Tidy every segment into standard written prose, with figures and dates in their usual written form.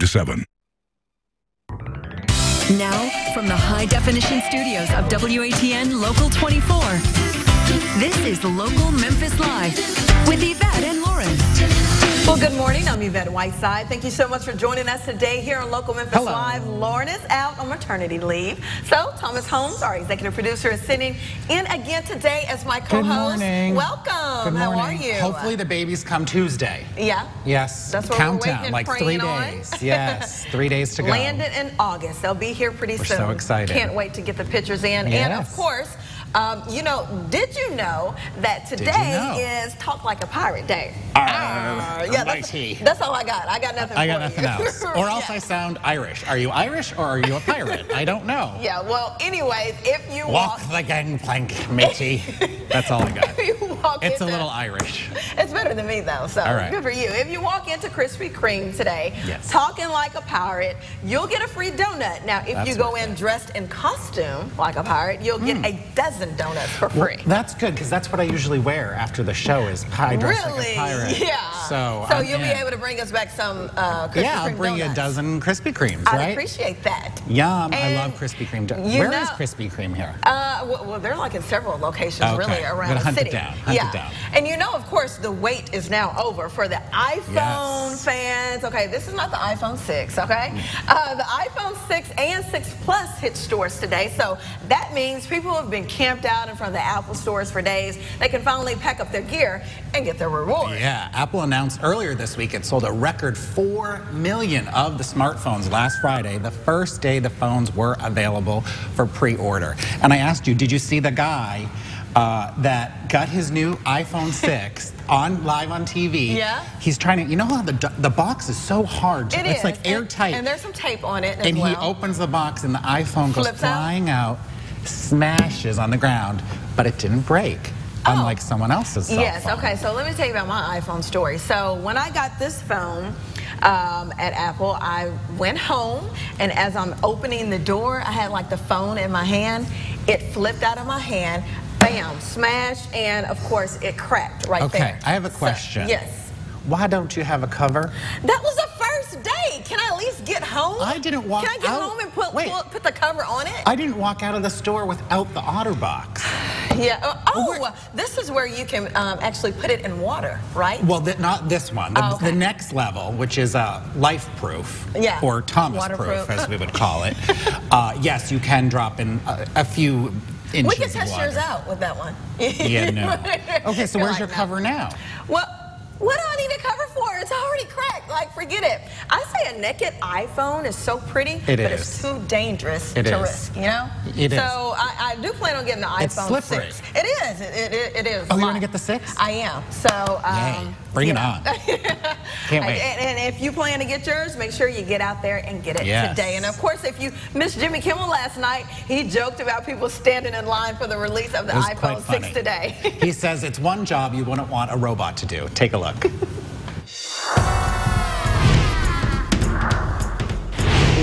to 7. Now, from the high-definition studios of WATN Local 24, this is Local Memphis Live with Yvette and Lauren. Well, good morning. I'm Yvette Whiteside. Thank you so much for joining us today here on Local Memphis Live. Lauren is out on maternity leave. So, Thomas Holmes, our executive producer, is sitting in again today as my co-host. Good morning. Welcome. Good morning. How are you? Hopefully the babies come Tuesday. Yeah. Yes. That's what Countdown, we're waiting and like 3 days. Yes, 3 days to go. Landed in August. They'll be here pretty soon. We're so excited. Can't wait to get the pictures in. Yes. And of course, did you know that today is Talk Like a Pirate Day? Yeah, that's all I got. I got nothing. I got nothing else. Or else I sound Irish. Are you Irish or are you a pirate? I don't know. Yeah. Well, anyways, if you walk the gangplank, matey. That's all I got. It's a little Irish. It's better than me though. So good for you. If you walk into Krispy Kreme today, talking like a pirate, you'll get a free donut. Now, if you go in dressed in costume like a pirate, you'll get a dozen donuts for free. Well, that's good because that's what I usually wear after the show is pie dressed like a pirate. Yeah. So you'll be able to bring us back some Krispy Kreme I'll bring you a dozen Krispy Kremes, right? I appreciate that. Yum. I love Krispy Kreme. Where is Krispy Kreme here? Well, they're like in several locations really around the city. Hunt it down. And of course, the wait is now over for the iPhone fans. Okay, this is not the iPhone 6, okay? The iPhone 6 and 6 Plus hit stores today, so that means people who have been camped out in front of the Apple stores for days, they can finally pack up their gear and get their reward. Yeah, Apple announced earlier this week it sold a record 4 million of the smartphones last Friday, the first day the phones were available for pre-order. And I asked you, did you see the guy that got his new iPhone 6 live on TV? Yeah. He's trying to, you know how the box is so hard. It's like airtight. And there's some tape on it as well. And he opens the box and the iPhone goes flying out, smashes on the ground, but it didn't break. Unlike someone else's cell phone. Okay, so let me tell you about my iPhone story. So when I got this phone at Apple, I went home, and as I'm opening the door, I had like the phone in my hand. It flipped out of my hand, bam, smashed, and of course it cracked there. Okay, I have a question. Yes. Why don't you have a cover? That was the first day. Can I at least get home? I didn't walk out. Can I get home and put the cover on it? I didn't walk out of the store without the OtterBox. Yeah. This is where you can actually put it in water, right? Well, not this one. The next level, which is life-proof, or Thomas-proof, as we would call it. Yes, you can drop in a few inches of water. We can test yours out with that one. Yeah, no. Okay, so where's your cover now? Well, what do I need a cover for? It's already cracked. Like, forget it. I say a naked iPhone is so pretty, but it's too dangerous to risk, you know? It is. So I do plan on getting the iPhone 6. It is. It is. Oh, you want to get the 6? I am. So, bring it on. Can't wait. And if you plan to get yours, make sure you get out there and get it today. And of course, if you missed Jimmy Kimmel last night, he joked about people standing in line for the release of the iPhone 6 today. He says it's one job you wouldn't want a robot to do. Take a look.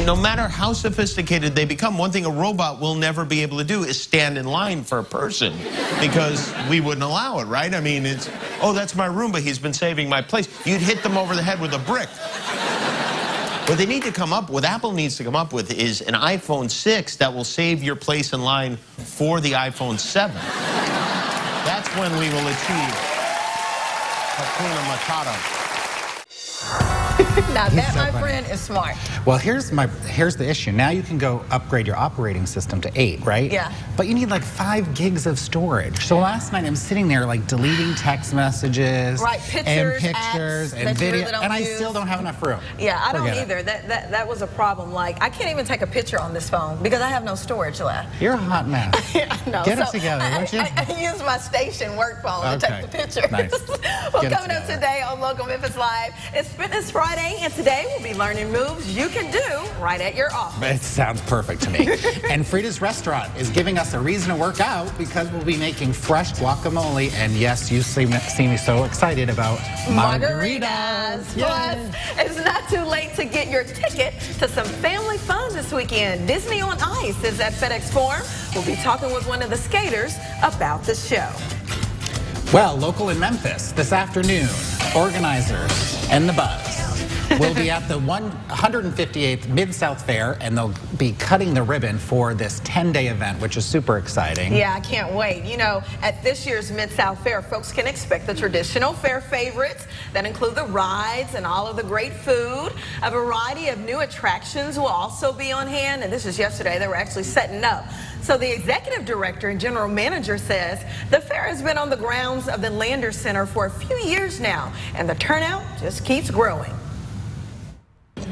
No matter how sophisticated they become, one thing a robot will never be able to do is stand in line for a person, because we wouldn't allow it, right? I mean, it's, oh, that's my Roomba, he's been saving my place. You'd hit them over the head with a brick. What they need to come up with, Apple needs to come up with, is an iPhone 6 that will save your place in line for the iPhone 7. That's when we will achieve Hakuna Matata. Now that, my friend, is smart. Well, here's the issue. Now you can go upgrade your operating system to 8, right? Yeah. But you need like 5 gigs of storage. So last night I'm sitting there like deleting text messages, pictures and video, and I still don't have enough room. Yeah, I don't either. That was a problem. Like, I can't even take a picture on this phone because I have no storage left. You're a hot mess. No, Get it together, won't you? I use my station work phone to take the pictures. Nice. Well, coming up today on Local Memphis Live, it's Fitness Friday, and today we'll be learning moves you can do right at your office. It sounds perfect to me. And Frida's Restaurant is giving us a reason to work out because we'll be making fresh guacamole. And yes, you see me so excited about margaritas. Plus, it's not too late to get your ticket to some family fun this weekend. Disney on Ice is at FedEx Forum. We'll be talking with one of the skaters about the show. Well, local in Memphis this afternoon, organizers and the buzz. We'll be at the 158th Mid-South Fair, and they'll be cutting the ribbon for this 10-day event, which is super exciting. Yeah, I can't wait. You know, at this year's Mid-South Fair, folks can expect the traditional fair favorites that include the rides and all of the great food. A variety of new attractions will also be on hand, and this is yesterday. They were actually setting up. So the executive director and general manager says the fair has been on the grounds of the Lander Center for a few years now, and the turnout just keeps growing.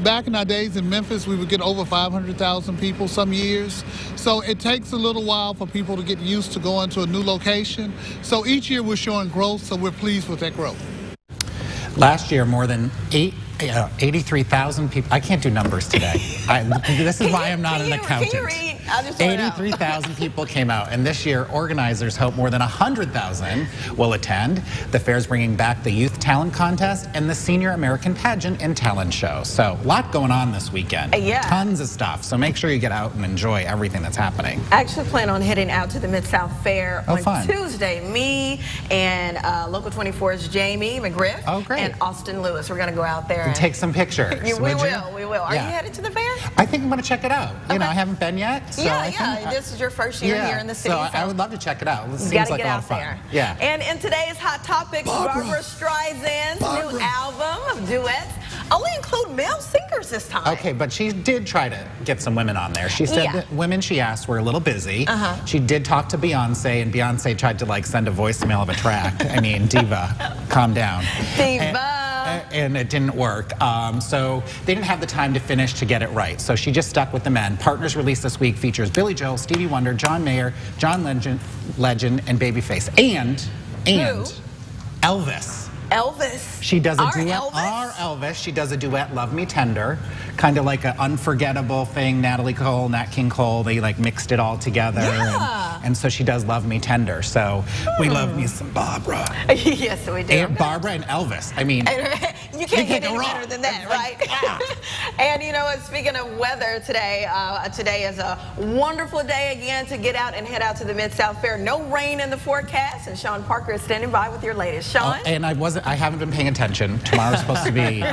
Back in our days in Memphis, we would get over 500,000 people some years. So it takes a little while for people to get used to going to a new location. So each year we're showing growth, so we're pleased with that growth. Last year, more than 83,000 people. I can't do numbers today. This is why I'm not an accountant. Can you read? 83,000 people came out, and this year organizers hope more than 100,000 will attend. The fair is bringing back the Youth Talent Contest and the Senior American Pageant and Talent Show. So a lot going on this weekend. Yeah. Tons of stuff. So make sure you get out and enjoy everything that's happening. I actually plan on heading out to the Mid-South Fair on fun. Tuesday. Me and Local 24's Jamie McGriff and Austin Lewis. We're going to go out there and take some pictures. We will. Are you headed to the fair? I think I'm going to check it out. You know, I haven't been yet. So this is your first year here in the city. So I would love to check it out. It seems like a lot of fun. There. Yeah. And in today's Hot Topics, Barbara Streisand's new album of duets only include male singers this time. Okay, but she did try to get some women on there. She said that women she asked were a little busy. She did talk to Beyonce, and Beyonce tried to like send a voicemail of a track. I mean, diva, calm down. Diva. And it didn't work. So they didn't have the time to finish to get it right. So she just stuck with the men. Partners released this week features Billy Joel, Stevie Wonder, John Mayer, John Legend, and Babyface. And Elvis. Elvis. She does a duet. Elvis? Our Elvis. She does a duet, Love Me Tender. Kind of like an unforgettable thing. Natalie Cole, Nat King Cole, they like mixed it all together. And so she does Love Me Tender. So we love me some Barbara. Yes, we do. And Barbara and Elvis. I mean, you can't get any better than that, right? And you know, speaking of weather today, today is a wonderful day again to get out and head out to the Mid-South Fair. No rain in the forecast, and Sean Parker is standing by with your latest. Sean? And I haven't been paying attention. Tomorrow's supposed to be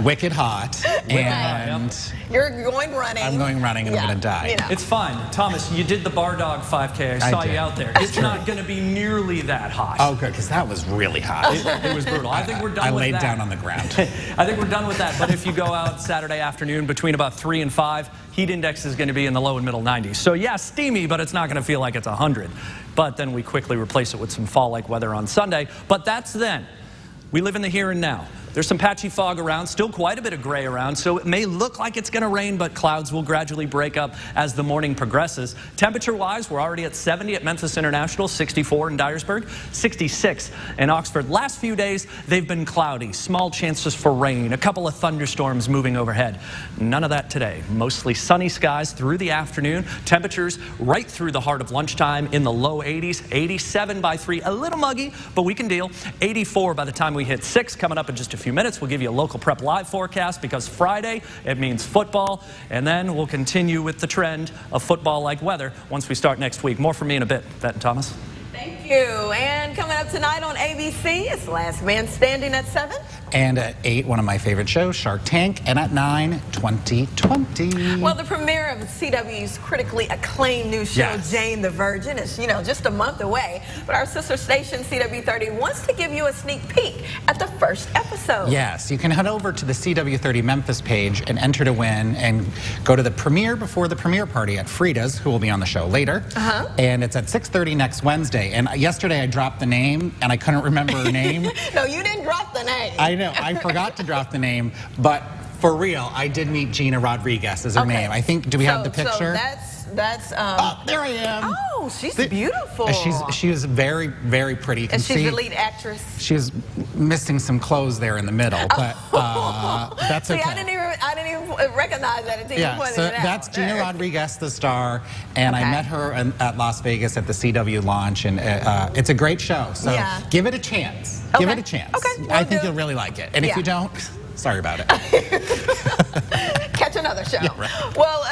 wicked hot. And you're going running. I'm going running and I'm going to die. You know. It's fine. Thomas, you did the Bar Dog 5K. I saw you out there. It's not going to be nearly that hot. Oh, good, because that was really hot. It was brutal. I think we're done with that. I laid down on the ground. I think we're done with that. But if you go out Saturday afternoon between about 3 and 5, heat index is going to be in the low and middle 90s. So yeah, steamy, but it's not going to feel like it's 100. But then we quickly replace it with some fall-like weather on Sunday. But that's then. We live in the here and now. There's some patchy fog around, still quite a bit of gray around, so it may look like it's going to rain, but clouds will gradually break up as the morning progresses. Temperature-wise, we're already at 70 at Memphis International, 64 in Dyersburg, 66 in Oxford. Last few days, they've been cloudy, small chances for rain, a couple of thunderstorms moving overhead. None of that today. Mostly sunny skies through the afternoon. Temperatures right through the heart of lunchtime in the low 80s, 87 by 3, a little muggy, but we can deal. 84 by the time we hit 6, coming up in just a few minutes. We'll give you a local prep live forecast because Friday, it means football, and then we'll continue with the trend of football-like weather once we start next week. More from me in a bit. Yvette and Thomas. Thank you. And coming up tonight on ABC, it's Last Man Standing at 7. And at 8, one of my favorite shows, Shark Tank. And at 9, 2020. Well, the premiere of CW's critically acclaimed new show, Jane the Virgin, is, just a month away. But our sister station, CW30, wants to give you a sneak peek at the first episode. Yes, you can head over to the CW30 Memphis page and enter to win and go to the premiere before the premiere party at Frida's, who will be on the show later. And it's at 6:30 next Wednesday. And yesterday I dropped the name and I couldn't remember her name. No, you didn't drop the name. I know, I forgot to drop the name, but for real, I did meet Gina Rodriguez as her name. I think, do we have the picture? So that's oh, there I am. Oh, she's beautiful. She was very, very pretty. You can and she's see the lead actress. She's missing some clothes there in the middle, but that's okay. See, I didn't even recognize that until you pointed so it out. That's Gina Rodriguez, the star, and I met her at Las Vegas at the CW launch, and it's a great show. So give it a chance. Give it a chance. I think you'll really like it. And if you don't, sorry about it. Catch another show. Yeah, right. Well,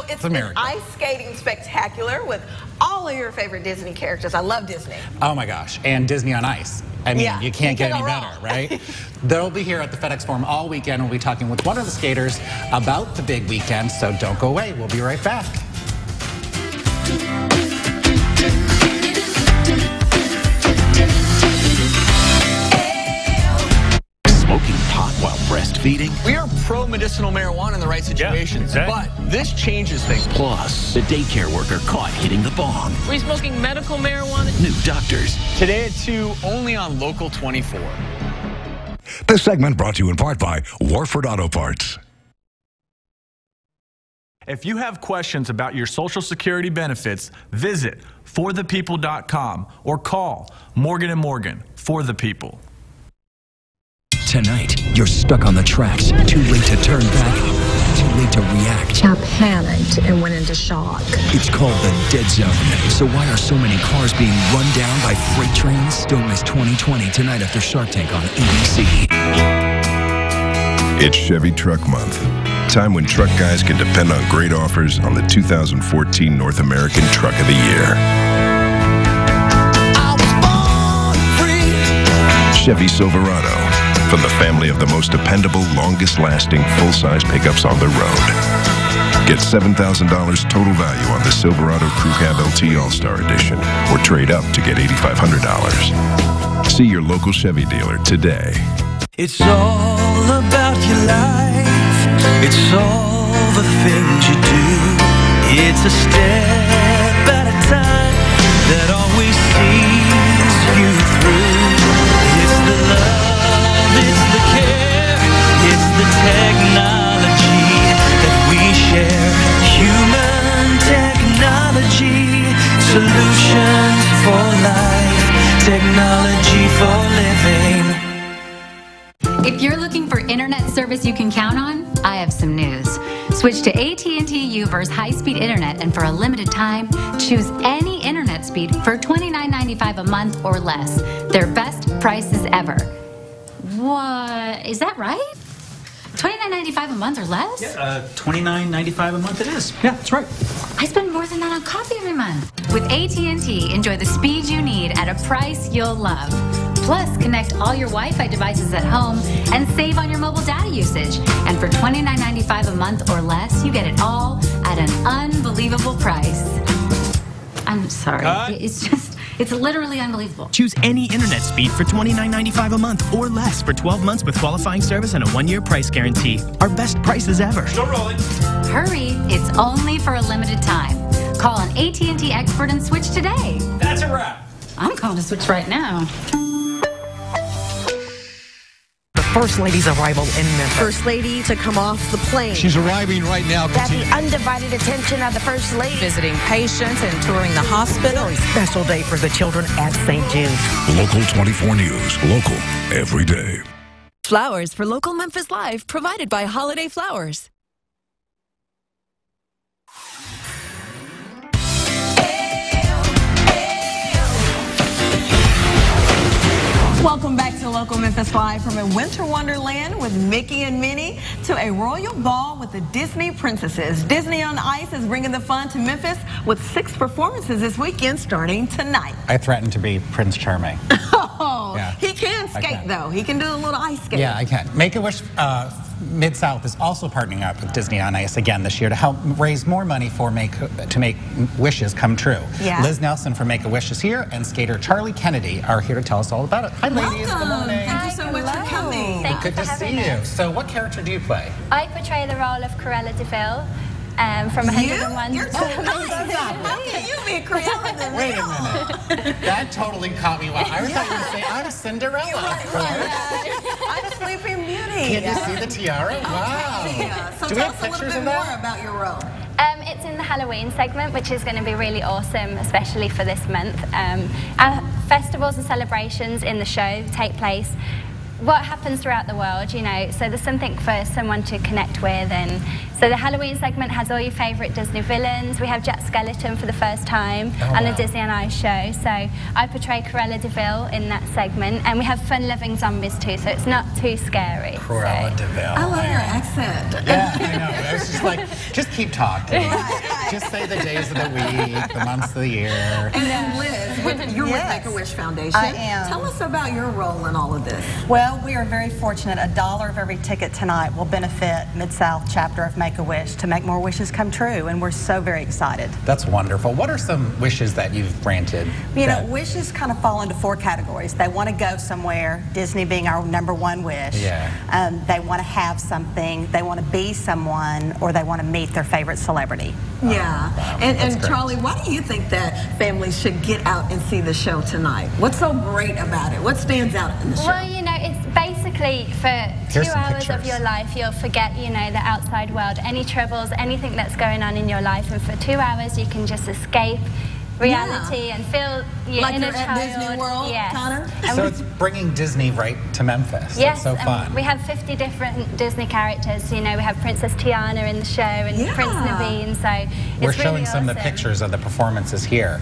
it's an ice skating spectacular with all of your favorite Disney characters. I love Disney. Oh my gosh, and Disney on Ice. I mean, Yeah, you can't get go any wrong. better, right? They'll be here at the FedEx Forum all weekend. We'll be talking with one of the skaters about the big weekend, so don't go away. We'll be right back. Smoking pot while breastfeeding? We are pro-medicinal marijuana in the right situations, but this changes things. Plus, the daycare worker caught hitting the bong. Are we smoking medical marijuana? New doctors. Today at 2, only on Local 24. This segment brought to you in part by Warford Auto Parts. If you have questions about your Social Security benefits, visit forthepeople.com or call Morgan & Morgan for the people. Tonight, you're stuck on the tracks. Too late to turn back. Too late to react. I panicked and went into shock. It's called the dead zone. So why are so many cars being run down by freight trains? Don't miss 2020 tonight after Shark Tank on ABC. It's Chevy Truck Month. Time when truck guys can depend on great offers on the 2014 North American Truck of the Year. I was born free. Chevy Silverado, from the family of the most dependable, longest-lasting, full-size pickups on the road. Get $7,000 total value on the Silverado Crew Cab LT All-Star Edition, or trade up to get $8,500. See your local Chevy dealer today. It's all about your life. It's all the things you do. It's a step at a time that always sees you through. It's the love, it's the care, it's the technology that we share. Human technology, solutions for life, technology for living. If you're looking for internet service you can count on, I have some news. Switch to AT&T Uverse high-speed internet, and for a limited time, choose any internet speed for $29.95 a month or less. Their best prices ever. What? Is that right? $29.95 a month or less? Yeah, $29.95 a month it is. Yeah, that's right. I spend more than that on coffee every month. With AT&T, enjoy the speed you need at a price you'll love. Plus, connect all your Wi-Fi devices at home and save on your mobile data usage. And for $29.95 a month or less, you get it all at an unbelievable price. I'm sorry. It's literally unbelievable. Choose any internet speed for $29.95 a month or less for 12 months with qualifying service and a 1-year price guarantee. Our best prices ever. Still rolling. Hurry, it's only for a limited time. Call an AT&T expert and switch today. That's a wrap. I'm calling to switch right now. First Lady's arrival in Memphis. First Lady to come off the plane. She's arriving right now. Got the undivided attention of the First Lady. Visiting patients and touring the hospital. Very special day for the children at St. Jude. Local 24 News. Local every day. Flowers for local Memphis Live, provided by Holiday Flowers. Welcome back to Local Memphis Live, from a winter wonderland with Mickey and Minnie to a royal ball with the Disney princesses. Disney on Ice is bringing the fun to Memphis with 6 performances this weekend starting tonight. I threaten to be Prince Charming. Oh, yeah. He can skate though. He can do a little ice skate. Yeah, I can. Make-a-Wish Mid-South is also partnering up with Disney on Ice again this year to help raise more money for to make wishes come true. Yeah. Liz Nelson from Make-A-Wish is here, and skater Charlie Kennedy are here to tell us all about it. Hi, ladies. Welcome. Good morning. Thank you so much for coming. Thank Good you to for having see you. us. So what character do you play? I portray the role of Cruella de Vil from 101. You're so nice. How can you be Cruella de Vil? Wait a minute. That totally caught me. I thought you were going to say, I'm Cinderella. I'm Sleeping Beauty. Can you see the tiara? Wow. Yeah. So do we tell have us a little pictures bit of more that? about your role. It's in the Halloween segment, which is going to be really awesome, especially for this month. Our festivals and celebrations in the show take place what happens throughout the world, you know, so there's something for someone to connect with. And so the Halloween segment has all your favourite Disney villains. We have Jack Skellington for the first time on the Disney on Ice show. So I portray Cruella de Vil in that segment, and we have fun-loving zombies too, so it's not too scary. Cruella de Vil. I love your accent. Yeah, I know. I was just like, just keep talking. Right. Just say the days of the week, the months of the year. And Liz, you're with Make-A-Wish Foundation. I am. Tell us about your role in all of this. Well, we are very fortunate. $1 of every ticket tonight will benefit Mid-South chapter of Make-A-Wish to make more wishes come true, and we're so very excited. That's wonderful. What are some wishes that you've granted? You know, wishes kind of fall into 4 categories. They want to go somewhere, Disney being our #1 wish. Yeah. They want to have something, they want to be someone, or they want to meet their favorite celebrity. Yeah. Wow, and Charlie, why do you think that families should get out and see the show tonight? What's so great about it? What stands out in the show? Well, you know, it's basically for 2 hours of your life, you'll forget, you know, the outside world, any troubles, anything that's going on in your life, and for 2 hours you can just escape reality and feel your like inner you're child. at Disney World, Connor? So it's bringing Disney right to Memphis. Yes, That's so fun. we have 50 different Disney characters. You know, we have Princess Tiana in the show and Prince Naveen, so it's We're showing really some of the pictures of the performances here.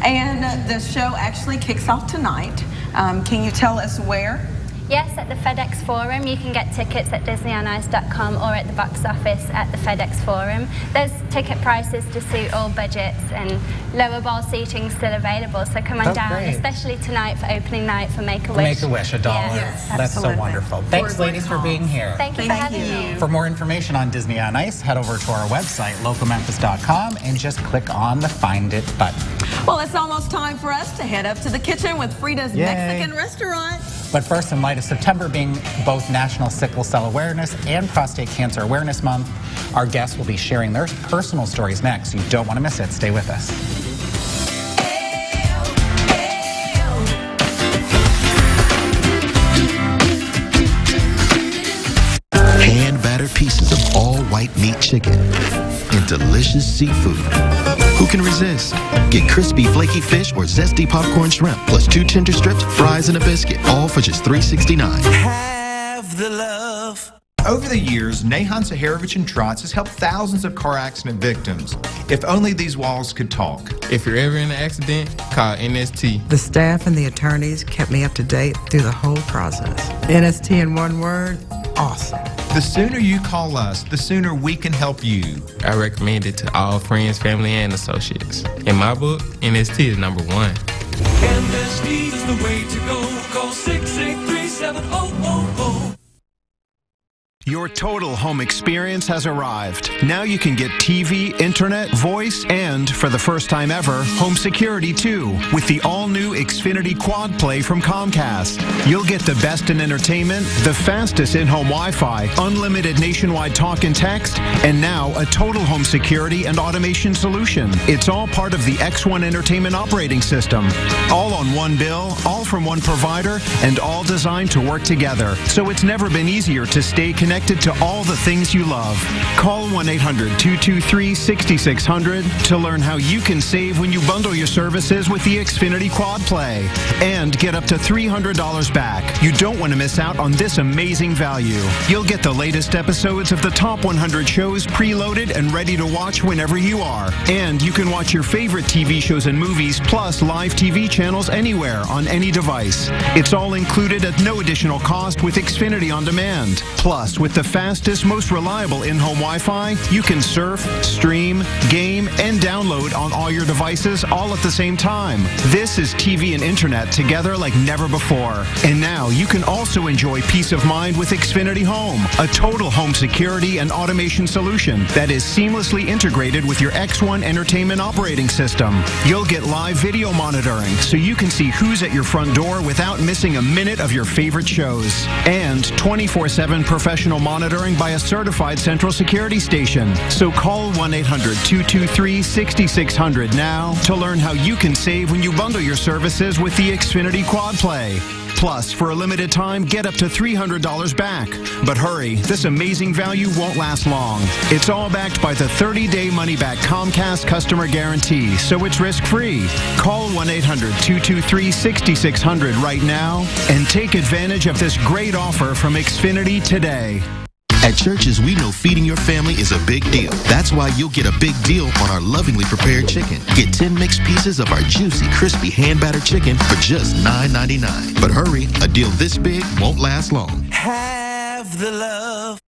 And the show actually kicks off tonight. Can you tell us where? Yes, at the FedEx Forum. You can get tickets at DisneyOnIce.com or at the box office at the FedEx Forum. There's ticket prices to suit all budgets and lower bowl seating still available, so come on down, great. especially tonight for opening night for Make-A-Wish. Make-A-Wish, $1. Yes, That's so wonderful. Thanks, ladies, for being here. Thank you for having me. For more information on Disney on Ice, head over to our website, localmemphis.com, and just click on the Find It button. Well, it's almost time for us to head up to the kitchen with Frida's Yay. Mexican restaurant. But first, in light of September being both National Sickle Cell Awareness and Prostate Cancer Awareness Month, our guests will be sharing their personal stories next. You don't want to miss it. Stay with us. Hand-battered pieces of all-white meat chicken and delicious seafood. Who can resist? Get crispy, flaky fish or zesty popcorn shrimp, plus 2 tender strips, fries, and a biscuit, all for just $3.69. Have the love. Over the years, Nahan Saharovich and Trotz has helped thousands of car accident victims. If only these walls could talk. If you're ever in an accident, call NST. The staff and the attorneys kept me up to date through the whole process. NST in one word, awesome. The sooner you call us, the sooner we can help you. I recommend it to all friends, family, and associates. In my book, NST is #1. NST is the way to go. Call 683-7000. Your total home experience has arrived. Now you can get TV, internet, voice, and, for the first time ever, home security too, with the all-new Xfinity Quad Play from Comcast. You'll get the best in entertainment, the fastest in-home Wi-Fi, unlimited nationwide talk and text, and now a total home security and automation solution. It's all part of the X1 Entertainment operating system. All on one bill, all from one provider, and all designed to work together. So it's never been easier to stay connected to all the things you love. Call 1-800-223-6600 to learn how you can save when you bundle your services with the Xfinity Quad Play and get up to $300 back. You don't want to miss out on this amazing value. You'll get the latest episodes of the top 100 shows preloaded and ready to watch whenever you are. And you can watch your favorite TV shows and movies plus live TV channels anywhere on any device. It's all included at no additional cost with Xfinity On Demand. Plus, with the fastest, most reliable in-home Wi-Fi, you can surf, stream, game, and download on all your devices all at the same time. This is TV and internet together like never before. And now you can also enjoy peace of mind with Xfinity Home, a total home security and automation solution that is seamlessly integrated with your X1 Entertainment operating system. You'll get live video monitoring so you can see who's at your front door without missing a minute of your favorite shows. And 24/7 professional monitoring by a certified central security station. So call 1-800-223-6600 now to learn how you can save when you bundle your services with the Xfinity Quad Play. Plus, for a limited time, get up to $300 back. But hurry, this amazing value won't last long. It's all backed by the 30-day money-back Comcast customer guarantee, so it's risk-free. Call 1-800-223-6600 right now and take advantage of this great offer from Xfinity today. At Churches, we know feeding your family is a big deal. That's why you'll get a big deal on our lovingly prepared chicken. Get 10 mixed pieces of our juicy, crispy, hand-battered chicken for just $9.99. But hurry, a deal this big won't last long. Have the love.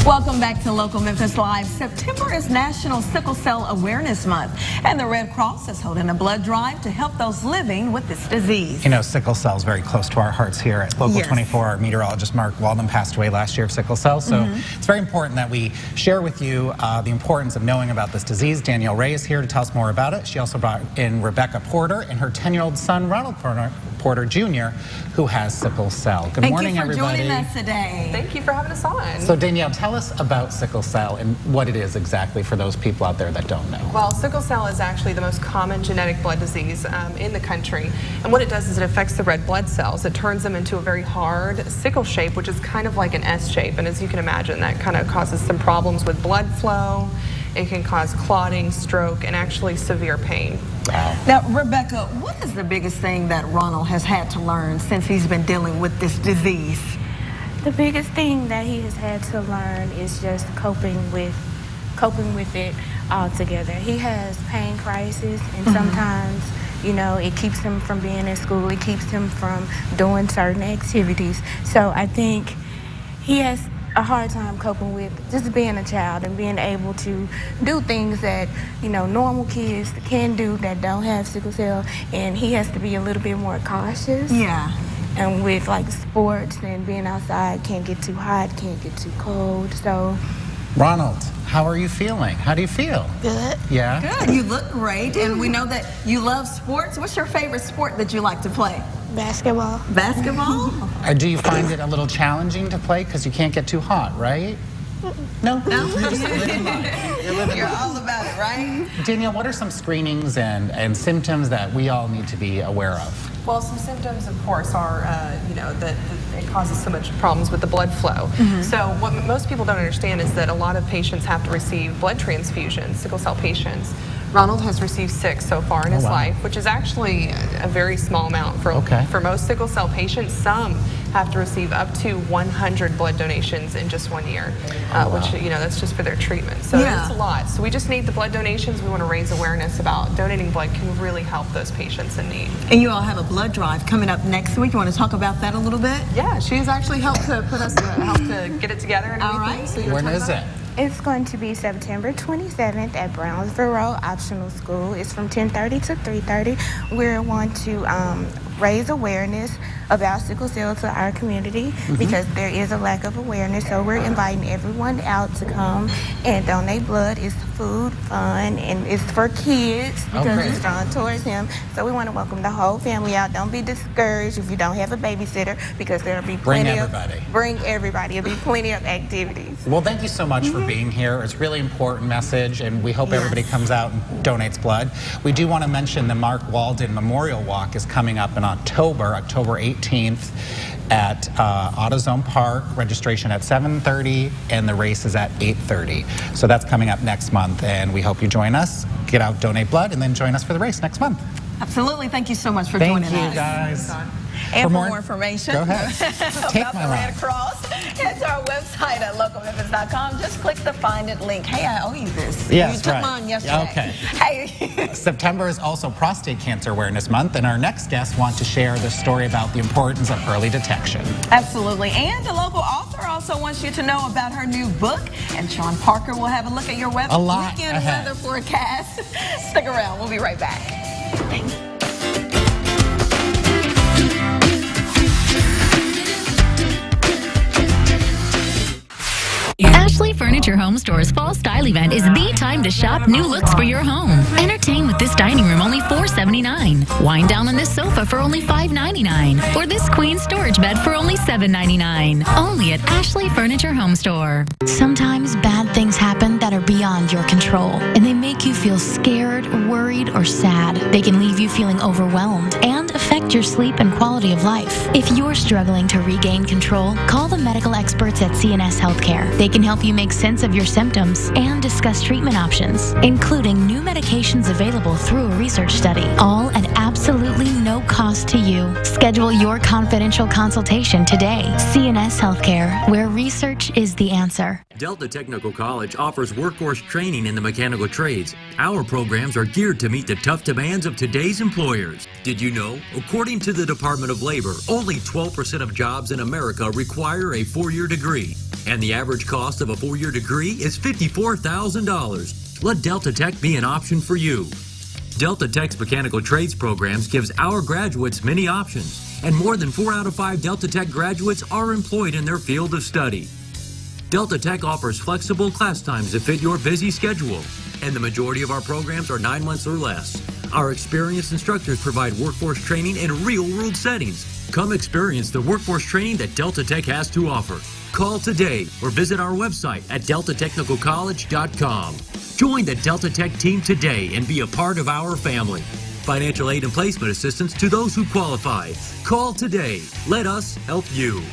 Welcome back to Local Memphis Live. September is National Sickle Cell Awareness Month, and the Red Cross is holding a blood drive to help those living with this disease. You know, sickle cell is very close to our hearts here at Local 24. Our meteorologist Mark Walden passed away last year of sickle cell, so it's very important that we share with you the importance of knowing about this disease. Danielle Ray is here to tell us more about it. She also brought in Rebecca Porter and her 10-year-old son, Ronald Porter Jr., who has sickle cell. Good morning, everybody. Thank you for joining us today. Thank you for having us on. So Danielle, tell us about sickle cell and what it is exactly for those people out there that don't know. Well, sickle cell is actually the most common genetic blood disease in the country. And what it does is it affects the red blood cells. It turns them into a very hard sickle shape, which is kind of like an S shape. And as you can imagine, that kind of causes some problems with blood flow. It can cause clotting, stroke, and actually severe pain. Wow. Now, Rebecca, what is the biggest thing that Ronald has had to learn since he's been dealing with this disease? The biggest thing that he has had to learn is just coping with it altogether. He has pain crisis, and sometimes, you know, it keeps him from being in school. It keeps him from doing certain activities. So I think he has a hard time coping with just being a child and being able to do things that, you know, normal kids can do that don't have sickle cell, and he has to be a little bit more cautious. Yeah. And with like sports and being outside, can't get too hot, can't get too cold. So Ronald, how are you feeling? How do you feel? Good. Yeah? Good. You look great, and we know that you love sports. What's your favorite sport that you like to play? Basketball. Basketball? Do you find it a little challenging to play because you can't get too hot, right? No? You're just living life. You're all about it, right? Danielle, what are some screenings and symptoms that we all need to be aware of? Well, some symptoms, of course, are, you know, that it causes so much problems with the blood flow. So what most people don't understand is that a lot of patients have to receive blood transfusions, sickle cell patients. Ronald has received 6 so far in his life, which is actually a very small amount for most sickle cell patients. Some have to receive up to 100 blood donations in just 1 year, which, you know, that's just for their treatment. So it's a lot. So we just need the blood donations. We want to raise awareness about donating blood can really help those patients in need. And you all have a blood drive coming up next week. You want to talk about that a little bit? Yeah, she's actually helped to put us, help to get it together and everything. All right. So when is it? It's going to be September 27th at Brownsville Road Optional School. It's from 10:30 to 3:30. We want to raise awareness about sickle cell to our community because there is a lack of awareness. So we're inviting everyone out to come and donate blood. It's food, fun, and it's for kids because it's drawn towards him. So we want to welcome the whole family out. Don't be discouraged if you don't have a babysitter because there'll be plenty Bring everybody. There'll be plenty of activities. Well, thank you so much for being here. It's a really important message, and we hope everybody comes out and donates blood. We do want to mention the Mark Walden Memorial Walk is coming up in October 18th at AutoZone Park. Registration at 7:30 and the race is at 8:30. So that's coming up next month, and we hope you join us. Get out, donate blood, and then join us for the race next month. Absolutely. Thank you so much for joining us. Thank you, guys. And for more information go ahead. about the Red Cross, head to our website at localmemphis.com. Just click the Find It link. Hey, I owe you this. Yes, you took mine yesterday. Okay. Hey. September is also Prostate Cancer Awareness Month, and our next guests want to share the story about the importance of early detection. Absolutely. And the local author also wants you to know about her new book. And Sean Parker will have a look at your weekend weather forecast. Stick around. We'll be right back. Thanks. Ashley Furniture Home Store's Fall Style Event is the time to shop new looks for your home. Entertain with this dining room only $4.79. Wind down on this sofa for only $5.99. Or this queen storage bed for only $7.99. Only at Ashley Furniture Home Store. Sometimes bad things happen that are beyond your control, and they make you feel scared, worried, or sad. They can leave you feeling overwhelmed and affect your sleep and quality of life. If you're struggling to regain control, call the medical experts at CNS Healthcare. They can help you make sense of your symptoms and discuss treatment options, including new medications available through a research study, all at absolutely no cost to you. Schedule your confidential consultation today. CNS Healthcare, where research is the answer. Delta Technical College offers workforce training in the mechanical trades. Our programs are geared to meet the tough demands of today's employers. Did you know? According to the Department of Labor, only 12% of jobs in America require a 4-year degree. And the average cost of a 4-year degree is $54,000. Let Delta Tech be an option for you. Delta Tech's mechanical trades programs gives our graduates many options, and more than 4 out of 5 Delta Tech graduates are employed in their field of study. Delta Tech offers flexible class times that fit your busy schedule, and the majority of our programs are 9 months or less. Our experienced instructors provide workforce training in real-world settings. Come experience the workforce training that Delta Tech has to offer. Call today or visit our website at deltatechnicalcollege.com. Join the Delta Tech team today and be a part of our family. Financial aid and placement assistance to those who qualify. Call today. Let us help you.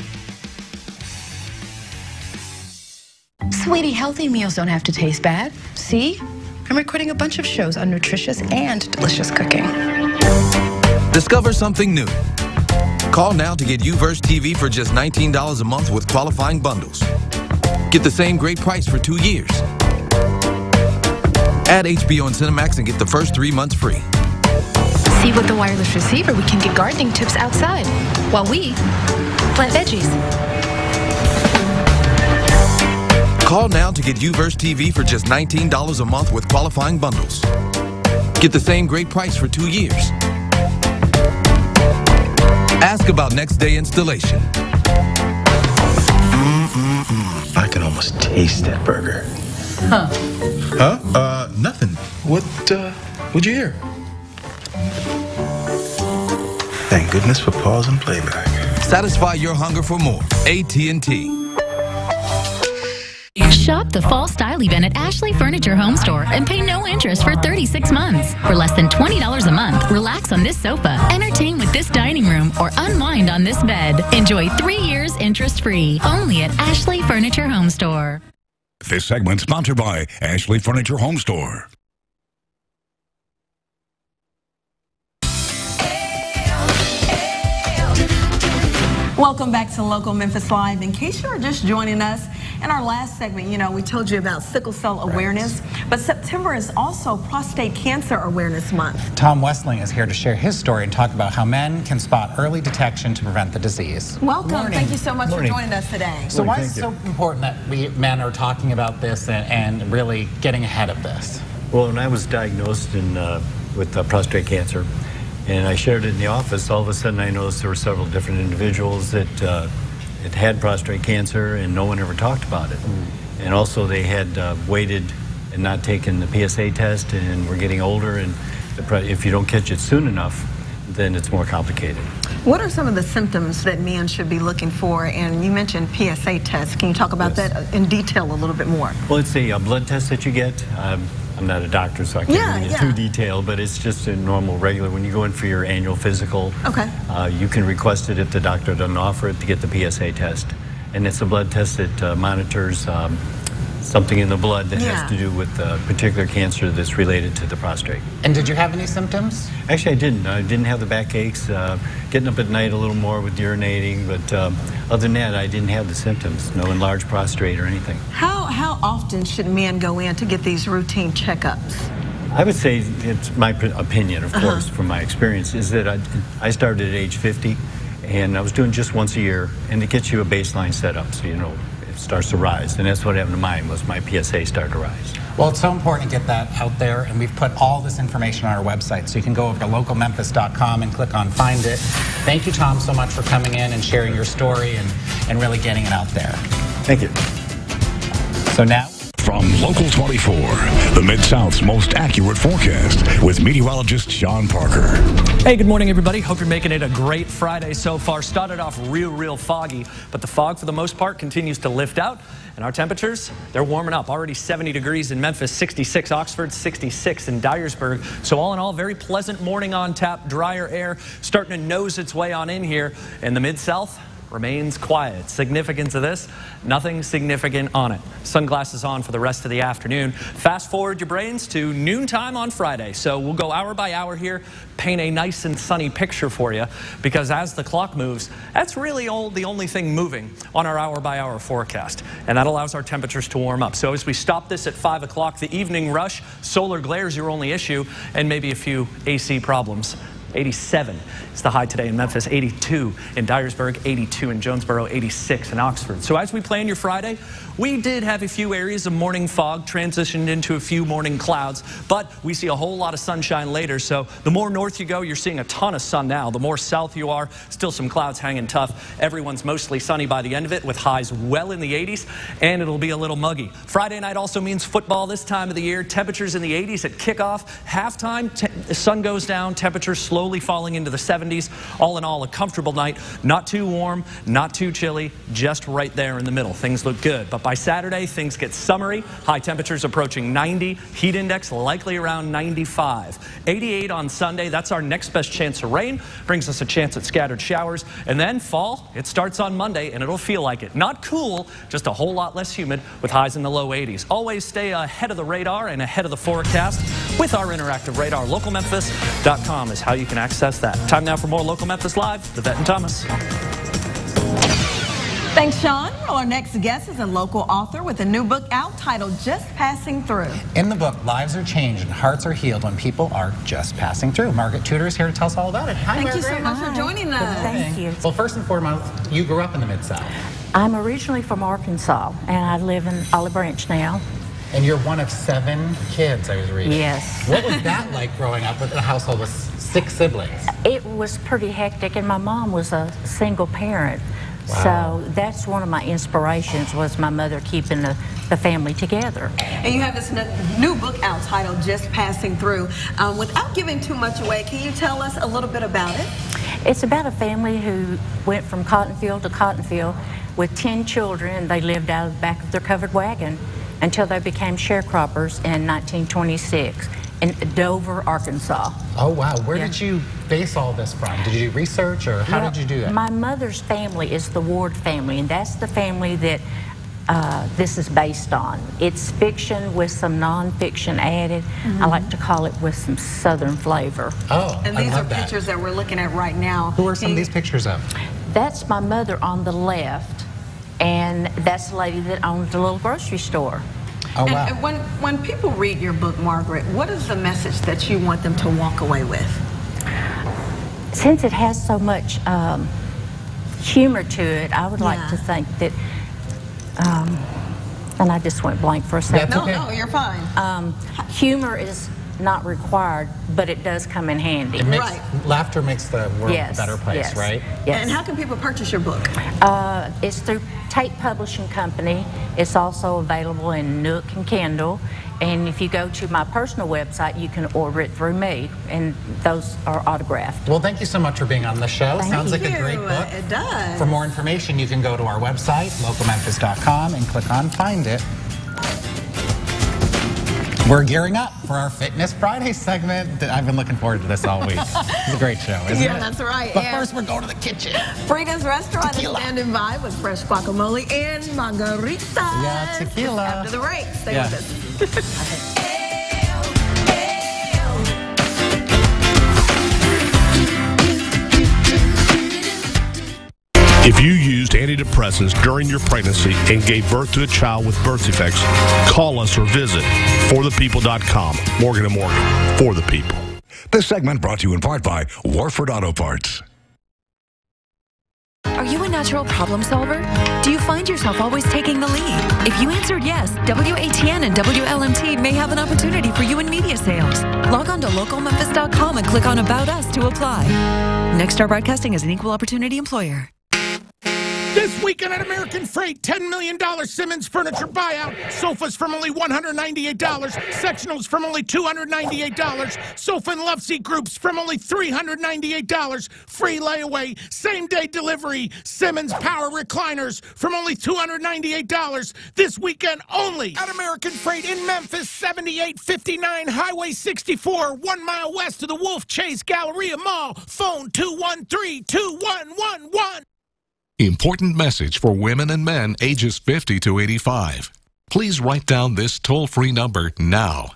Sweetie, healthy meals don't have to taste bad. See? I'm recording a bunch of shows on nutritious and delicious cooking. Discover something new. Call now to get Uverse TV for just $19 a month with qualifying bundles. Get the same great price for 2 years. Add HBO and Cinemax and get the first 3 months free. See, with the wireless receiver, we can get gardening tips outside while we plant veggies. Call now to get Uverse TV for just $19 a month with qualifying bundles. Get the same great price for 2 years. Ask about next day installation. I can almost taste that burger. Huh? Huh? Nothing. What'd you hear? Thank goodness for pause and playback. Satisfy your hunger for more. AT&T. Shop the fall style event at Ashley Furniture Home Store and pay no interest for 36 months. For less than $20 a month, relax on this sofa, entertain with this dining room, or unwind on this bed. Enjoy 3 years interest-free, only at Ashley Furniture Home Store. This segment sponsored by Ashley Furniture Home Store. Welcome back to Local Memphis Live. In case you're just joining us, in our last segment, we told you about sickle cell awareness, but September is also Prostate Cancer Awareness Month. Tom Westling is here to share his story and talk about how men can spot early detection to prevent the disease. Welcome. Thank you so much for joining us today. So why is it so important that we men are talking about this and really getting ahead of this? Well, when I was diagnosed with prostate cancer, and I shared it in the office, all of a sudden I noticed there were several different individuals that had prostate cancer and no one ever talked about it. And also they had waited and not taken the PSA test and were getting older, and if you don't catch it soon enough, then it's more complicated. What are some of the symptoms that men should be looking for? And you mentioned PSA tests. Can you talk about that in detail a little bit more? Well, it's a blood test that you get. I'm not a doctor, so I can't get into too detailed, but it's just a normal, regular, when you go in for your annual physical, you can request it if the doctor doesn't offer it to get the PSA test. And it's a blood test that monitors something in the blood that has to do with a particular cancer that's related to the prostate. And did you have any symptoms? Actually, I didn't. I didn't have the backaches, getting up at night a little more with urinating, but other than that, I didn't have the symptoms, no enlarged prostate or anything. How often should men go in to get these routine checkups? I would say, it's my opinion, of course, from my experience, is that I started at age 50, and I was doing just once a year, and it gets you a baseline setup, so it starts to rise. And that's what happened to mine, was my PSA started to rise. Well, it's so important to get that out there, and we've put all this information on our website, so you can go over to localmemphis.com and click on Find It. Thank you, Tom, so much for coming in and sharing your story and really getting it out there. Thank you. So now, from Local 24, the Mid-South's most accurate forecast with meteorologist Sean Parker. Hey, good morning, everybody. Hope you're making it a great Friday so far. Started off real foggy, but the fog, for the most part, continues to lift out. And our temperatures, they're warming up. Already 70 degrees in Memphis, 66 Oxford, 66 in Dyersburg. So all in all, very pleasant morning on tap, drier air starting to nose its way on in here. In the Mid-South, remains quiet. Significance of this? Nothing significant on it. Sunglasses on for the rest of the afternoon. Fast forward your brains to noontime on Friday. So we'll go hour by hour here, paint a nice and sunny picture for you, because as the clock moves, that's really the only thing moving on our hour by hour forecast. And that allows our temperatures to warm up. So as we stop this at 5 o'clock, the evening rush, solar glare is your only issue, and maybe a few AC problems. 87 is the high today in Memphis, 82 in Dyersburg, 82 in Jonesboro, 86 in Oxford. So as we plan your Friday, we did have a few areas of morning fog, transitioned into a few morning clouds, but we see a whole lot of sunshine later. So the more north you go, you're seeing a ton of sun now. The more south you are, still some clouds hanging tough. Everyone's mostly sunny by the end of it, with highs well in the 80s, and it'll be a little muggy. Friday night also means football this time of the year. Temperatures in the 80s at kickoff. Halftime, the sun goes down, temperatures slowly falling into the 70s. All in all, a comfortable night. Not too warm, not too chilly, just right there in the middle. Things look good. But by Saturday, things get summery. High temperatures approaching 90. Heat index likely around 95. 88 on Sunday. That's our next best chance of rain. Brings us a chance at scattered showers. And then fall, it starts on Monday, and it'll feel like it. Not cool, just a whole lot less humid with highs in the low 80s. Always stay ahead of the radar and ahead of the forecast with our interactive radar. LocalMemphis.com is how you can access that. Time now for more Local Memphis Live. Yvette and Thomas. Thanks, Sean. Well, our next guest is a local author with a new book out titled Just Passing Through. In the book, lives are changed and hearts are healed when people are just passing through. Margaret Tudor is here to tell us all about it. Hi, Thank Margaret. you so much for joining us. Thank you. Well, first and foremost, you grew up in the Mid-South. I'm originally from Arkansas, and I live in Olive Branch now. And you're one of 7 kids, I was reading. Yes. What was that like growing up with a household with 6 siblings? It was pretty hectic, and my mom was a single parent. Wow. So that's one of my inspirations, was my mother keeping the family together. And you have this new book out titled Just Passing Through. Without giving too much away, can you tell us a little bit about it? It's about a family who went from cotton field to cotton field with 10 children. They lived out of the back of their covered wagon until they became sharecroppers in 1926 in Dover, Arkansas. Oh, wow. Where did you base all this from? Did you do research, or how did you do that? My mother's family is the Ward family, and that's the family that this is based on. It's fiction with some nonfiction added. I like to call it with some Southern flavor. Oh, and these are pictures that we're looking at right now. Who are some of these pictures of? That's my mother on the left, and that's the lady that owns the little grocery store. Oh, wow. And when people read your book, Margaret, what is the message that you want them to walk away with? Since it has so much humor to it, I would like to think that, and I just went blank for a second. No, you're fine. Humor is not required, but it does come in handy. Laughter makes the world a better place, right? Yes. And how can people purchase your book? It's through Tate Publishing Company. It's also available in Nook and Kindle. And if you go to my personal website, you can order it through me, and those are autographed. Well, thank you so much for being on the show. Sounds like a great book. It does. For more information, you can go to our website, localmemphis.com, and click on Find It. We're gearing up for our Fitness Friday segment. I've been looking forward to this all week. It's a great show, isn't it? Yeah, that's right. But first, we're going to the kitchen. Frida's Restaurant is standing by with fresh guacamole and margaritas. Yeah, tequila. After the break, stay with us. If you used antidepressants during your pregnancy and gave birth to a child with birth defects, call us or visit forthepeople.com. Morgan & Morgan, for the people. This segment brought to you in part by Warford Auto Parts. Are you a natural problem solver? Do you find yourself always taking the lead? If you answered yes, WATN and WLMT may have an opportunity for you in media sales. Log on to localmemphis.com and click on About Us to apply. Next Star Broadcasting is an equal opportunity employer. This weekend at American Freight, $10 million Simmons Furniture buyout. Sofas from only $198. Sectionals from only $298. Sofa and love seat groups from only $398. Free layaway, same-day delivery. Simmons Power Recliners from only $298. This weekend only at American Freight in Memphis, 7859 Highway 64, 1 mile west of the Wolf Chase Galleria Mall. Phone 213-2111. Important message for women and men ages 50 to 85. Please write down this toll-free number now.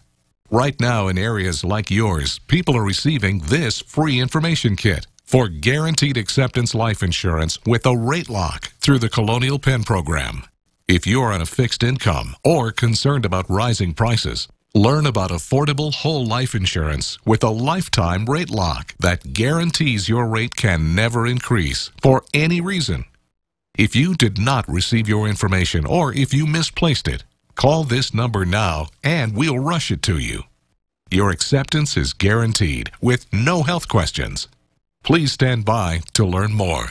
Right now in areas like yours, people are receiving this free information kit for guaranteed acceptance life insurance with a rate lock through the Colonial Penn program. If you are on a fixed income or concerned about rising prices, learn about affordable whole life insurance with a lifetime rate lock that guarantees your rate can never increase for any reason. If you did not receive your information or if you misplaced it, call this number now and we'll rush it to you. Your acceptance is guaranteed with no health questions. Please stand by to learn more.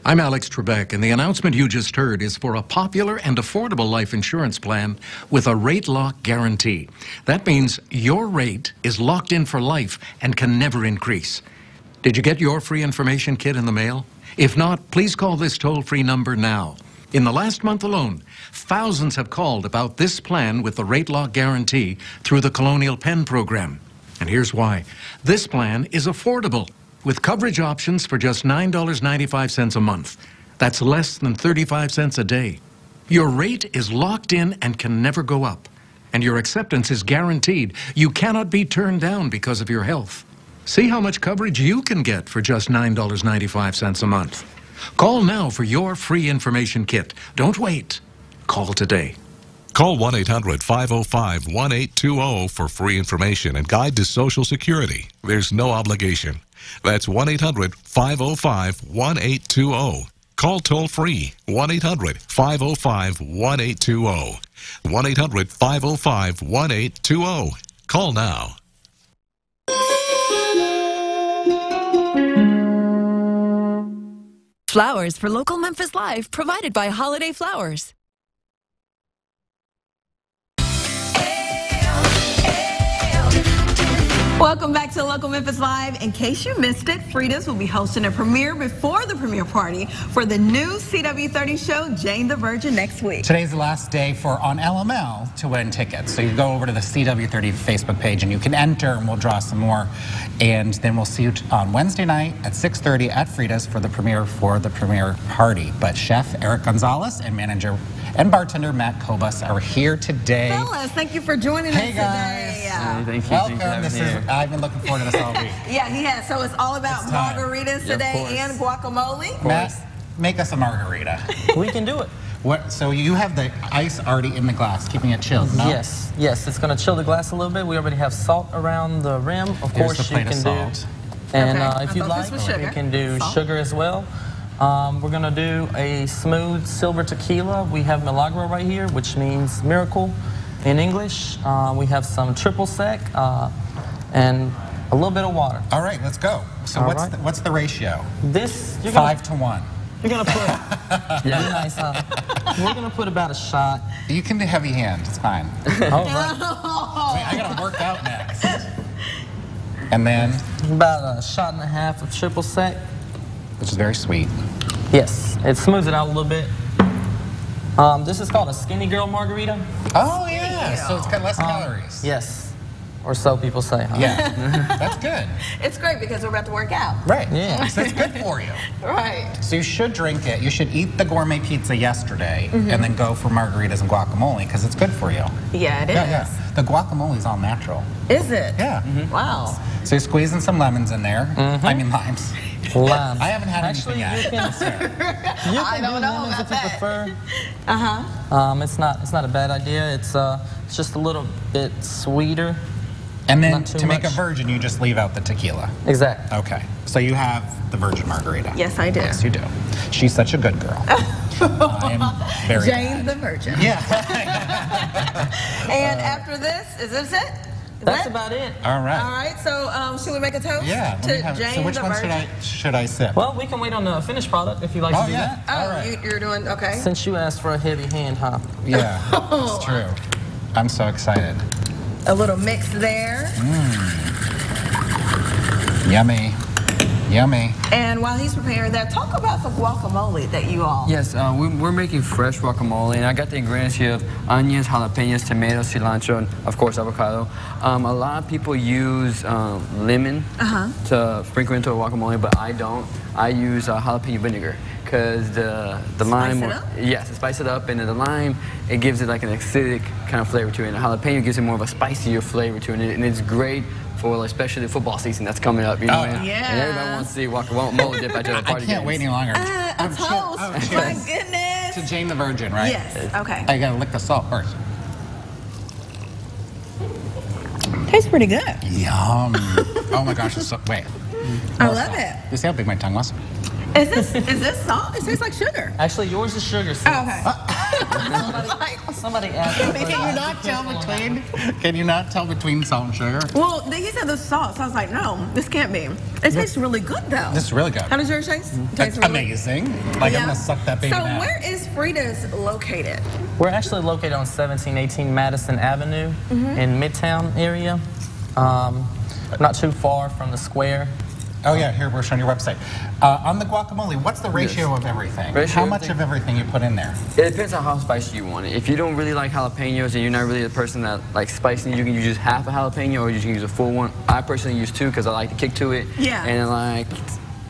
I'm Alex Trebek, and the announcement you just heard is for a popular and affordable life insurance plan with a rate lock guarantee. That means your rate is locked in for life and can never increase. Did you get your free information kit in the mail? If not, please call this toll-free number now. In the last month alone, thousands have called about this plan with the rate lock guarantee through the Colonial Penn program. And here's why. This plan is affordable, with coverage options for just $9.95 a month. That's less than 35 cents a day. Your rate is locked in and can never go up. And your acceptance is guaranteed. You cannot be turned down because of your health. See how much coverage you can get for just $9.95 a month. Call now for your free information kit. Don't wait. Call today. Call 1-800-505-1820 for free information and guide to Social Security. There's no obligation. That's 1-800-505-1820. Call toll-free 1-800-505-1820. 1-800-505-1820. Call now. Flowers for local Memphis Live, provided by Holiday Flowers. Welcome back to Local Memphis Live. In case you missed it, Frida's will be hosting a premiere before the premiere party for the new CW30 show, Jane the Virgin, next week. Today's the last day for on LML to win tickets. So you go over to the CW30 Facebook page and you can enter, and we'll draw some more. And then we'll see you on Wednesday night at 6:30 at Frida's for the premiere party. But Chef Eric Gonzalez and manager and bartender Matt Kobus are here today. Fellas, thank you for joining us today. Hey, thank you. Welcome. I've been looking forward to this all week. Yeah, he has. So it's all about margaritas today and guacamole. Matt, make us a margarita. We can do it. What? So you have the ice already in the glass, keeping it chilled, no? Yes, it's going to chill the glass a little bit. We already have salt around the rim. Of course, you can do. And if you'd like, we can do sugar as well. We're going to do a smooth silver tequila. We have Milagro right here, which means miracle in English. We have some triple sec and a little bit of water. All right, let's go. So what's the ratio? This, you're 5 to 1. You're going to put, nice, huh? We're going to put about a shot. You can do heavy hand, it's fine. All right. I got to work out next. And then? About a shot and a half of triple sec. Which is very sweet. Yes, it smooths it out a little bit. This is called a skinny girl margarita. Oh yeah, so it's got less calories. Yes, or so people say, huh? Yeah, that's good. It's great because we're about to work out. Right, yeah. So it's good for you. Right. So you should drink it. You should eat the gourmet pizza yesterday and then go for margaritas and guacamole because it's good for you. Yeah, it is. Yeah. The guacamole is all natural. Is it? Yeah. Wow. So you're squeezing some lemons in there. I mean limes. Limes. I haven't had anything yet. You can do lemons if you prefer. It's not a bad idea. It's just a little bit sweeter. And then to make a virgin, you just leave out the tequila. Exactly. Okay. So you have the virgin margarita. Yes, I do. Yes, you do. She's such a good girl. I am very Jane the Virgin. Yeah. And after this, is this it? That's about it. All right. All right. So should we make a toast? Yeah. To Jane so which the one Virgin? should I sip? Well, we can wait on the finished product if you like to do that. Oh, all right. You're doing okay. Since you asked for a heavy hand, huh? Yeah, it's true. I'm so excited. A little mix there. Yummy. Yummy. And while he's preparing that, talk about the guacamole that you all. Yes, we're making fresh guacamole, and I got the ingredients here of onions, jalapenos, tomatoes, cilantro, and of course avocado. A lot of people use lemon to sprinkle into a guacamole, but I don't. I use jalapeno vinegar because the lime, yes, spice it up, and then the lime, it gives it like an acidic kind of flavor to it, and the jalapeno gives it more of a spicier flavor to it, and it's great for especially the football season that's coming up, you know, and everybody wants to see guacamole dip at the party. I can't wait any longer. A toast, my goodness. To Jane the Virgin, right? Yes, okay. I gotta lick the salt first. Tastes pretty good. Yum. Oh my gosh, it's so, wait. I love it. You see how big my tongue was? Is this salt? It tastes like sugar. Actually, yours is sugar. So Okay. somebody asked. Can you not tell between salt and sugar? Well, he said the salt, so I was like, no, this can't be. It tastes really good, though. This is really good. How does yours taste? It's amazing. Like, I'm gonna suck that baby So down. where is Frida's located? We're actually located on 1718 Madison Avenue in Midtown area. Not too far from the square. Oh yeah, here we're showing your website. On the guacamole, what's the ratio of everything? How much of everything you put in there? It depends on how spicy you want it. If you don't really like jalapenos and you're not really the person that likes spicy, you can use half a jalapeno or you can use a full one. I personally use 2 because I like the kick to it. Yeah. And I like,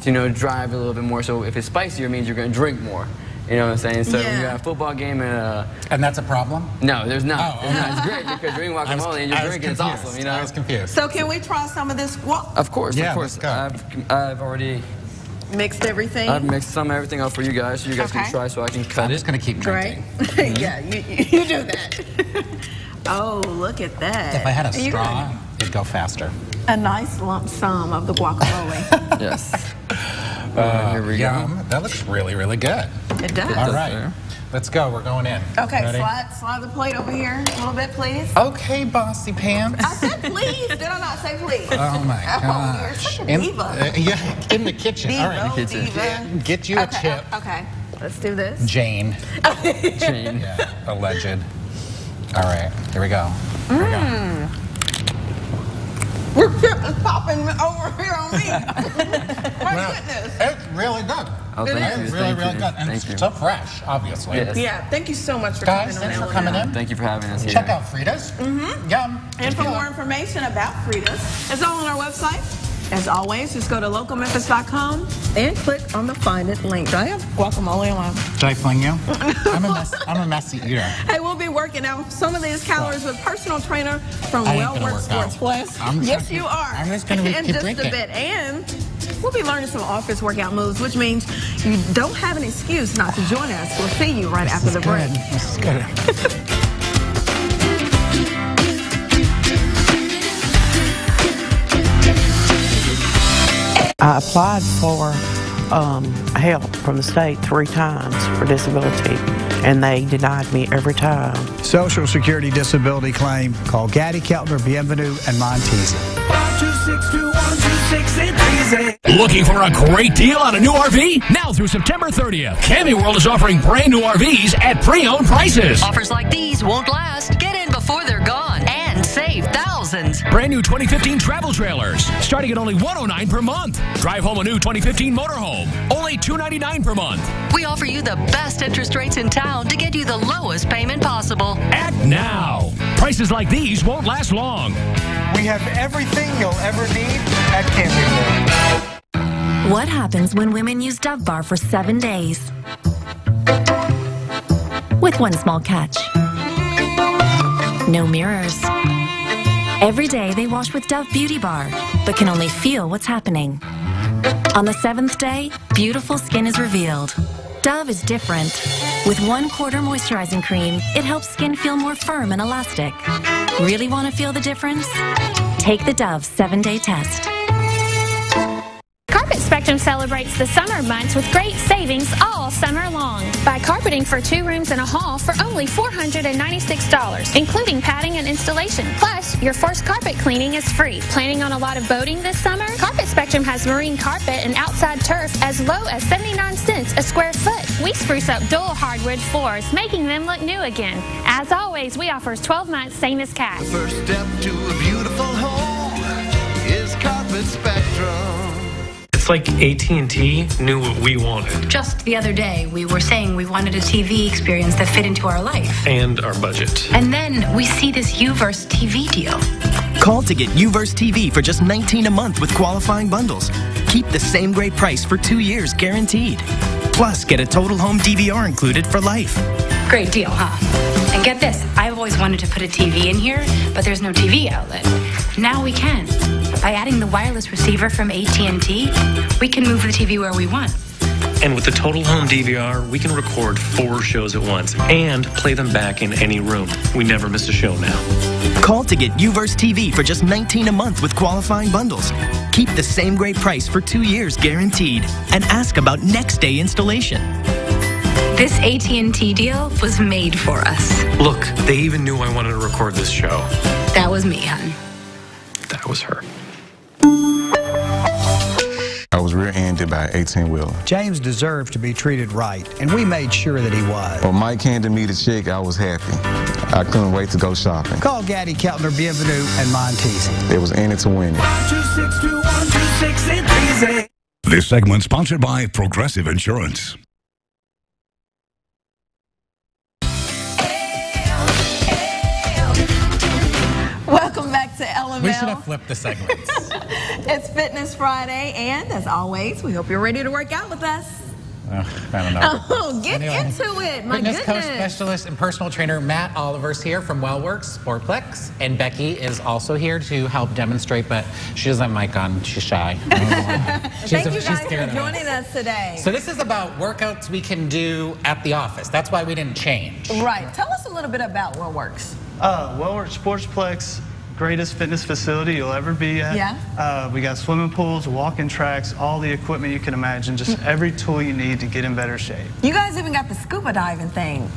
you know, drive a little bit more. So if it's spicier, it means you're going to drink more. You know what I'm saying? So when you have a football game and that's a problem? No, there's not. Oh, No, it's great because you're eating guacamole and you're drinking. It's awesome. You know. I was confused. So can we try some of this guac? Of course, Yeah, of course. let's I've already mixed everything. I've mixed everything up for you guys, so you guys can try, so I can cut it. I'm just gonna keep drinking. Great. Yeah, you do that. Oh, look at that. If I had a You got straw, it'd go faster. a nice lump sum of the guacamole. Yes. Here we go. That looks really, really good. It does. All right. Let's go. We're going in. Okay, Ready? slide the plate over here a little bit, please. Okay, bossy pants. I said please. Did I not say please? Oh my gosh. You're such a diva. Yeah, in the kitchen. Diva, All right. diva. Get you a chip. Okay, let's do this. Jane. Jane. Yeah, alleged. All right, here we go. Here we go. Your chip is popping over here on me. My goodness. It's really good. Oh, thank you. It's really, really good. And it's so fresh, obviously. Yes. Yeah, thank you so much for Guys, coming thanks on. for coming in. Thank you for having us here. Check out Frida's. Yum. And for more information about Frida's, it's all on our website. As always, just go to localmemphis.com and click on the Find It link. Do I have guacamole on my... Should I fling you? I'm a messy eater. Hey, we'll be working out some of these calories with personal trainer from I ain't gonna Well Work work Sports out. Plus. Yes, you are. I'm just going to in keep just drinking. a bit. And we'll be learning some office workout moves, which means you don't have an excuse not to join us. We'll see you right after the break. This is good. I applied for help from the state 3 times for disability, and they denied me every time. Social Security disability claim. Call Gaddy, Keltner, Bienvenue, and Montese. 526-2126. Looking for a great deal on a new RV? Now through September 30th, Camping World is offering brand new RVs at pre-owned prices. Offers like these won't last. Get in before they're gone and save thousands. Brand new 2015 travel trailers, starting at only $109 per month. Drive home a new 2015 motorhome, only $299 per month. We offer you the best interest rates in town to get you the lowest payment possible. Act now. Prices like these won't last long. We have everything you'll ever need at Camping World. What happens when women use Dove Bar for 7 days? With one small catch. No mirrors. Every day they wash with Dove Beauty Bar, but can only feel what's happening. On the 7th day, beautiful skin is revealed. Dove is different. With 1/4 moisturizing cream, it helps skin feel more firm and elastic. Really want to feel the difference? Take the Dove 7-day test. Carpet Spectrum celebrates the summer months with great savings all summer long. Buy carpeting for 2 rooms and a hall for only $496, including padding and installation. Plus, your first carpet cleaning is free. Planning on a lot of boating this summer? Carpet Spectrum has marine carpet and outside turf as low as 79 cents a square foot. We spruce up dual hardwood floors, making them look new again. As always, we offer 12 months same as cash. The first step to a beautiful home is Carpet Spectrum. It's like AT&T knew what we wanted. Just the other day, we were saying we wanted a TV experience that fit into our life. And our budget. And then we see this Uverse TV deal. Call to get Uverse TV for just $19 a month with qualifying bundles. Keep the same great price for 2 years guaranteed. Plus, get a total home DVR included for life. Great deal, huh? And get this, I've always wanted to put a TV in here, but there's no TV outlet. Now we can. By adding the wireless receiver from AT&T, we can move the TV where we want. And with the Total Home DVR, we can record 4 shows at once and play them back in any room. We never miss a show now. Call to get UVerse TV for just $19 a month with qualifying bundles. Keep the same great price for 2 years guaranteed. And ask about next day installation. This AT&T deal was made for us. Look, they even knew I wanted to record this show. That was me, hon. That was her. I was rear-ended by an 18-wheeler. James deserved to be treated right, and we made sure that he was. When Mike handed me the check, I was happy. I couldn't wait to go shopping. Call Gaddy, Keltner, Bienvenue, and Montesi. It was in it to win it. 526-2126 This segment sponsored by Progressive Insurance. Welcome back to LML. We should have flipped the segments. It's Fitness Friday, and as always, we hope you're ready to work out with us. I don't know. Oh, get into it, my Fitness goodness. coach, specialist, and personal trainer Matt Oliver's here from WellWorks Sportplex, and Becky is also here to help demonstrate, but she doesn't have a mic on. She's shy. Thank you guys for joining us today. So this is about workouts we can do at the office. That's why we didn't change. Right. Tell us a little bit about WellWorks. WellWorks Sportsplex, greatest fitness facility you'll ever be at. Yeah. We got swimming pools, walking tracks, all the equipment you can imagine, just every tool you need to get in better shape. You guys even got the scuba diving thing.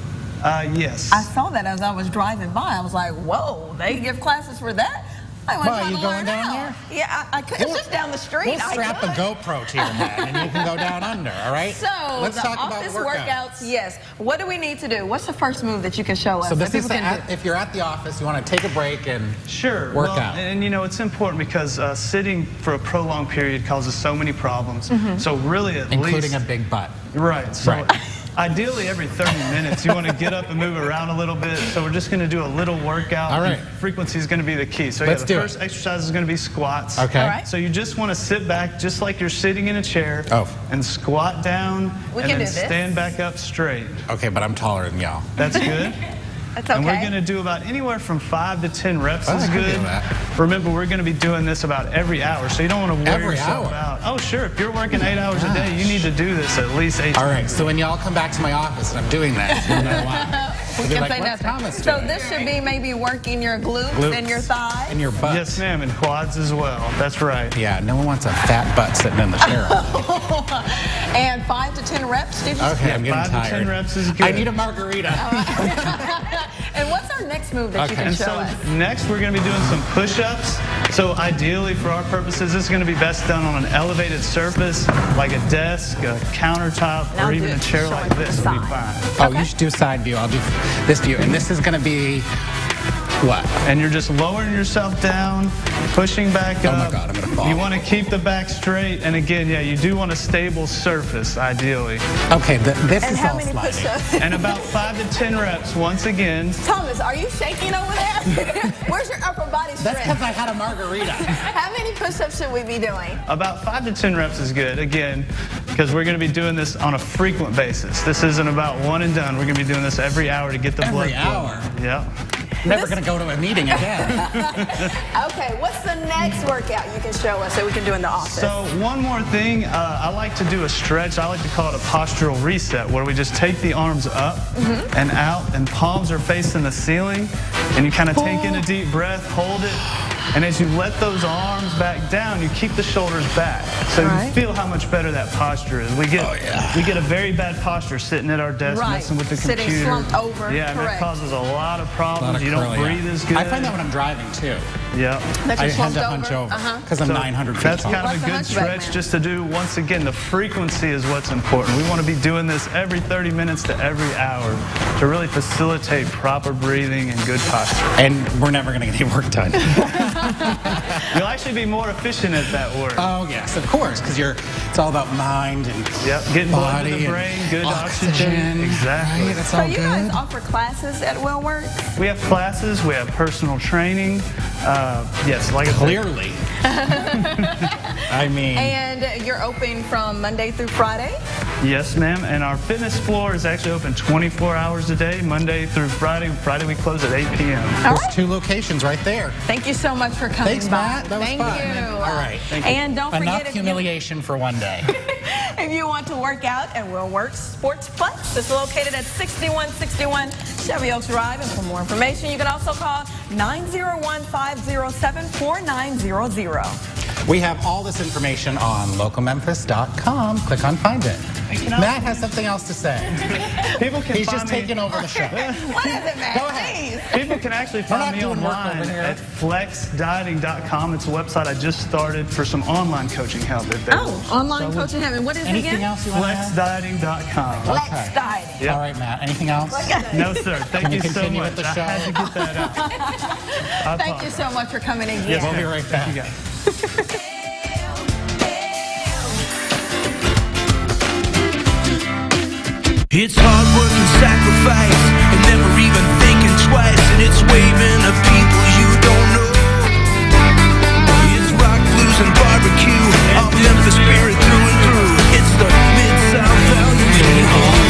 Yes. I saw that as I was driving by. I was like, whoa, they give classes for that? Are you going down here? Yeah, I could. It's just down the street. We'll strap a GoPro to your head and you can go down under, all right? So, let's the talk office about workouts. Yes. What do we need to do? What's the first move that you can show us? So this is if you're at the office, you want to take a break and work out. And you know, it's important because sitting for a prolonged period causes so many problems. So really including a big butt. Right. So ideally every 30 minutes you want to get up and move around a little bit. So we're just going to do a little workout. All right. Frequency is going to be the key. So Let's the first exercise is going to be squats. Okay. All right. So you just want to sit back just like you're sitting in a chair and squat down and then stand back up straight. Okay, but I'm taller than y'all. That's good. That's okay. And we're going to do about anywhere from 5 to 10 reps is good. Remember, we're going to be doing this about every hour, so you don't want to wear yourself out. Oh, sure. If you're working 8 hours a day, you need to do this at least 8 times. All right, so when y'all come back to my office and I'm doing that, you'll know why. We can say nothing. So this should be maybe working your glutes and your thighs. And your butt. Yes, ma'am, and quads as well. That's right. Yeah, no one wants a fat butt sitting in the chair. And 5 to 10 reps, did you say? Okay, I'm getting 5 to 10 reps is good. I need a margarita. And what's our next move that you can show us? Next, we're going to be doing some push-ups. So ideally, for our purposes, this is going to be best done on an elevated surface, like a desk, a countertop, or even a chair like this would be fine. Oh, you should do side view. I'll do this view. And this is going to be what? And you're just lowering yourself down, pushing back up. Oh my God, I'm going to fall. You want to keep the back straight. And again, yeah, you do want a stable surface, ideally. Okay, this is all sliding. And about 5 to 10 reps, once again. Thomas, are you shaking over there? Where's your upper body strength? That's because I had a margarita. How many push-ups should we be doing? About 5 to 10 reps is good, again, because we're going to be doing this on a frequent basis. This isn't about one and done. We're going to be doing this every hour to get the blood flowing. Every hour? Yeah. Never going to go to a meeting again. Okay, what's the next workout you can show us that we can do in the office? So one more thing, I like to do a stretch. I like to call it a postural reset, where we just take the arms up and out, and palms are facing the ceiling, and you kind of take in a deep breath, hold it, and as you let those arms back down, you keep the shoulders back. So you feel how much better that posture is. We get a very bad posture sitting at our desk, messing with the computer. Sitting slumped over. Yeah, and that causes a lot of problems. You don't breathe as good. I find that when I'm driving too. Yeah. That you're slumped I had to hunch over because I'm 900 feet That's tall. kind of a good stretch just to do. Once again, the frequency is what's important. We want to be doing this every 30 minutes to every hour to really facilitate proper breathing and good posture. And we're never going to get any work done. You'll actually be more efficient at that work. Oh yes, of course, because it's all about mind and getting blood to body the brain, good oxygen. Exactly. Right, that's all you guys offer classes at WellWorks? We have classes. We have personal training. Yes, like clearly. I mean. And you're open from Monday through Friday? Yes, ma'am. And our fitness floor is actually open 24 hours a day, Monday through Friday. Friday we close at 8 p.m. There's 2 locations right there. Thank you so much for coming Thanks, by. Matt. That was Thank fun. you. All right. Thank you. And don't forget, enough humiliation for one day. if you want to work out at Will Works Sports Plus, it's located at 6161 Chevy Oaks Drive. And for more information, you can also call 901-507-4900. We have all this information on localmemphis.com. Click on Find It. Matt has something else to say. He's just taking over the show. What is it, Matt? Go ahead. People can actually find me online at flexdieting.com. It's a website I just started for some online coaching help. Online coaching help. And what is it again? Anything else you want to add? Flexdieting.com. Flex Dieting. Yep. All right, Matt. Anything else? No, sir. Thank you so continue much. with the show? I had to get that out. Thank you so much for coming in. Yes, we'll be right back. Thank you guys. It's hard work and sacrifice, and never even thinking twice, and it's waving at people you don't know. It's rock, blues, and barbecue, all Memphis spirit through and through. It's the Mid-South values we hold.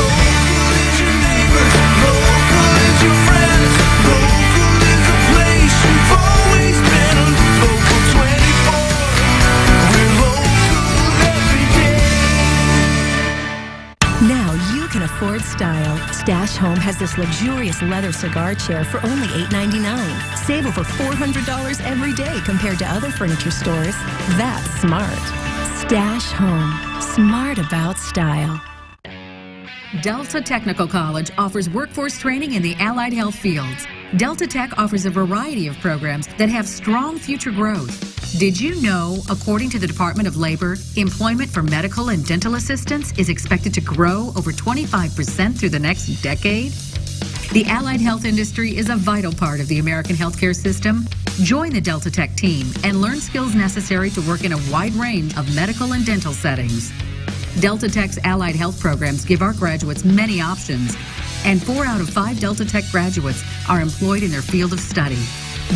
Local is your neighbor, local is your friends, local is the place you've always been. Local 24, we're local every day. Now you can afford style. Stash Home has this luxurious leather cigar chair for only $8.99. Save over $400 every day compared to other furniture stores. That's smart. Stash Home. Smart about style. Delta Technical College offers workforce training in the allied health fields. Delta Tech offers a variety of programs that have strong future growth. Did you know, according to the Department of Labor, employment for medical and dental assistants is expected to grow over 25% through the next decade? The allied health industry is a vital part of the American healthcare system. Join the Delta Tech team and learn skills necessary to work in a wide range of medical and dental settings. Delta Tech's allied health programs give our graduates many options, and 4 out of 5 Delta Tech graduates are employed in their field of study.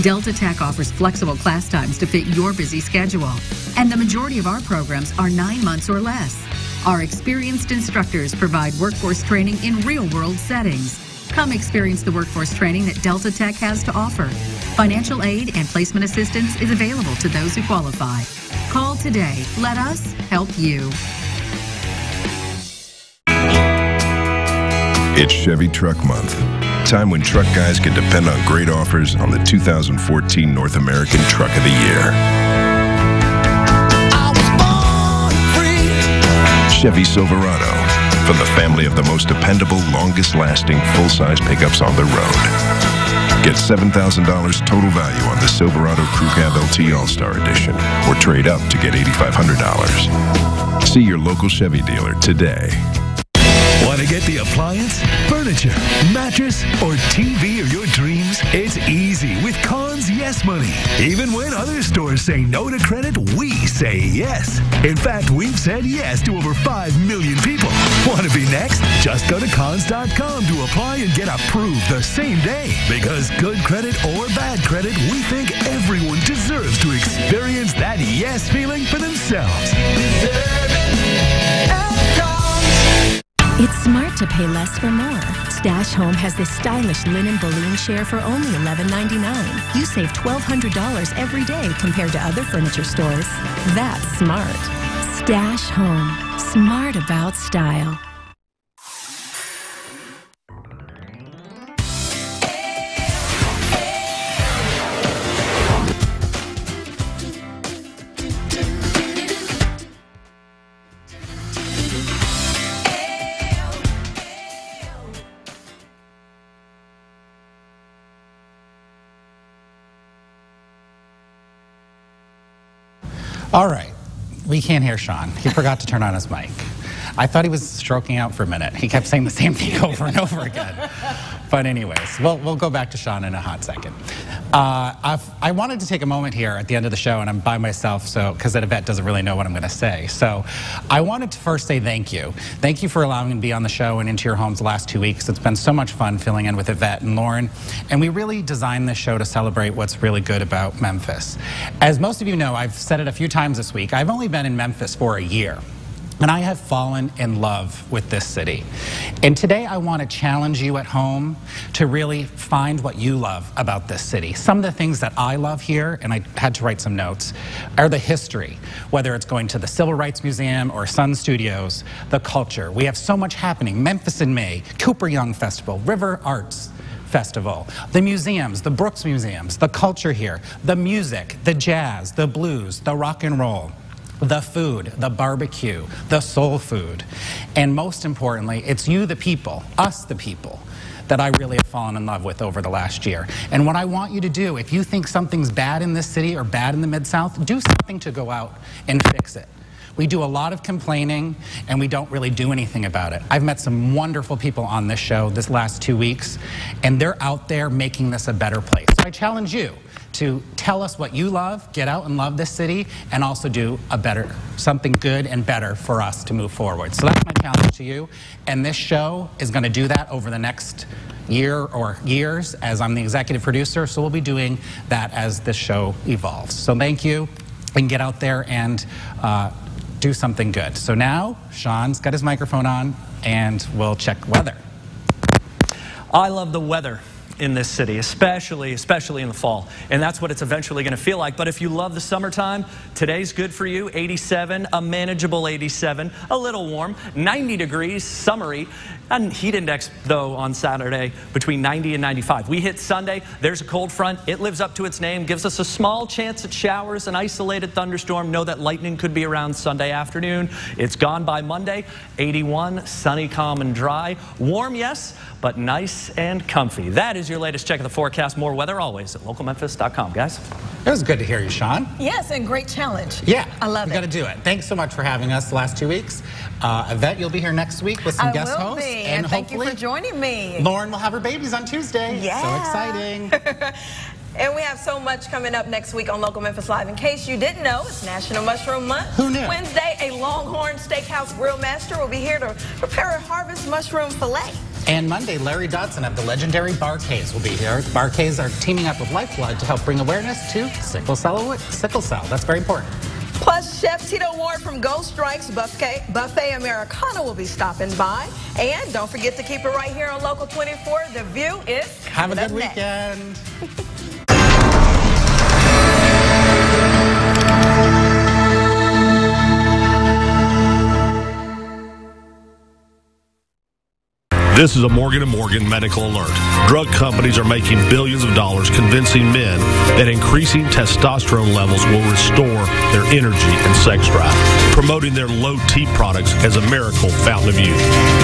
Delta Tech offers flexible class times to fit your busy schedule, and the majority of our programs are 9 months or less. Our experienced instructors provide workforce training in real-world settings. Come experience the workforce training that Delta Tech has to offer. Financial aid and placement assistance is available to those who qualify. Call today. Let us help you. It's Chevy Truck Month. Time when truck guys can depend on great offers on the 2014 North American Truck of the Year. I was born free. Chevy Silverado, from the family of the most dependable, longest-lasting, full-size pickups on the road. Get $7,000 total value on the Silverado Crew Cab LT All-Star Edition, or trade up to get $8,500. See your local Chevy dealer today. Want to get the appliance, furniture, mattress, or TV of your dreams? It's easy with Conn's Yes Money. Even when other stores say no to credit, we say yes. In fact, we've said yes to over 5 million people. Want to be next? Just go to Cons.com to apply and get approved the same day. Because good credit or bad credit, we think everyone deserves to experience that yes feeling for themselves. It's smart to pay less for more. Stash Home has this stylish linen balloon chair for only $11.99. You save $1,200 every day compared to other furniture stores. That's smart. Stash Home. Smart about style. All right. We can't hear Sean. He forgot to turn on his mic. I thought he was stroking out for a minute. He kept saying the same thing over and over again. But anyways, we'll go back to Sean in a hot second. I wanted to take a moment here at the end of the show, and I'm by myself, so because Yvette doesn't really know what I'm going to say. So I wanted to first say thank you. Thank you for allowing me to be on the show and Into Your Homes the last 2 weeks. It's been so much fun filling in with Yvette and Lauren, and we really designed this show to celebrate what's really good about Memphis. As most of you know, I've said it a few times this week, I've only been in Memphis for a year. And I have fallen in love with this city. And today I want to challenge you at home to really find what you love about this city. Some of the things that I love here, and I had to write some notes, are the history, whether it's going to the Civil Rights Museum or Sun Studios, the culture. We have so much happening. Memphis in May, Cooper Young Festival, River Arts Festival, the museums, the Brooks Museums, the culture here, the music, the jazz, the blues, the rock and roll, the food, the barbecue, the soul food. And most importantly, it's you, the people, us, the people, that I really have fallen in love with over the last year. And what I want you to do, if you think something's bad in this city or bad in the Mid-South, do something to go out and fix it. We do a lot of complaining, and we don't really do anything about it. I've met some wonderful people on this show this last 2 weeks, and they're out there making this a better place. So I challenge you to tell us what you love, get out and love this city, and also do something good and better for us to move forward. So that's my challenge to you, and this show is going to do that over the next year or years as I'm the executive producer, so we'll be doing that as this show evolves. So thank you, and get out there and do something good. So now, Sean's got his microphone on, and we'll check weather. I love the weather in this city, especially in the fall. And that's what it's eventually going to feel like. But if you love the summertime, today's good for you. 87, a manageable 87, a little warm, 90 degrees, summery. And heat index, though, on Saturday between 90 and 95. We hit Sunday. There's a cold front. It lives up to its name, gives us a small chance at showers, an isolated thunderstorm. Know that lightning could be around Sunday afternoon. It's gone by Monday. 81, sunny, calm, and dry. Warm, yes, but nice and comfy. That is your latest check of the forecast. More weather always at localmemphis.com, guys. It was good to hear you, Sean. Yes, and great challenge. Yeah, I love it. We got to do it. Thanks so much for having us the last 2 weeks. Yvette, you'll be here next week with some guest hosts. And thank you for joining me. Lauren will have her babies on Tuesday. Yeah. So exciting. And we have so much coming up next week on Local Memphis Live. In case you didn't know, it's National Mushroom Month. Who knew? Wednesday, a Longhorn Steakhouse Grill Master will be here to prepare a harvest mushroom fillet. And Monday, Larry Dodson of the legendary Barcays will be here. Barcays are teaming up with Lifeblood to help bring awareness to sickle cell. That's very important. Plus, Chef Tito Ward from Ghost Strikes Buffet Americana will be stopping by. And don't forget to keep it right here on Local 24. The View is Have a good weekend. This is a Morgan & Morgan medical alert. Drug companies are making billions of dollars convincing men that increasing testosterone levels will restore their energy and sex drive, promoting their low T products as a miracle fountain of youth.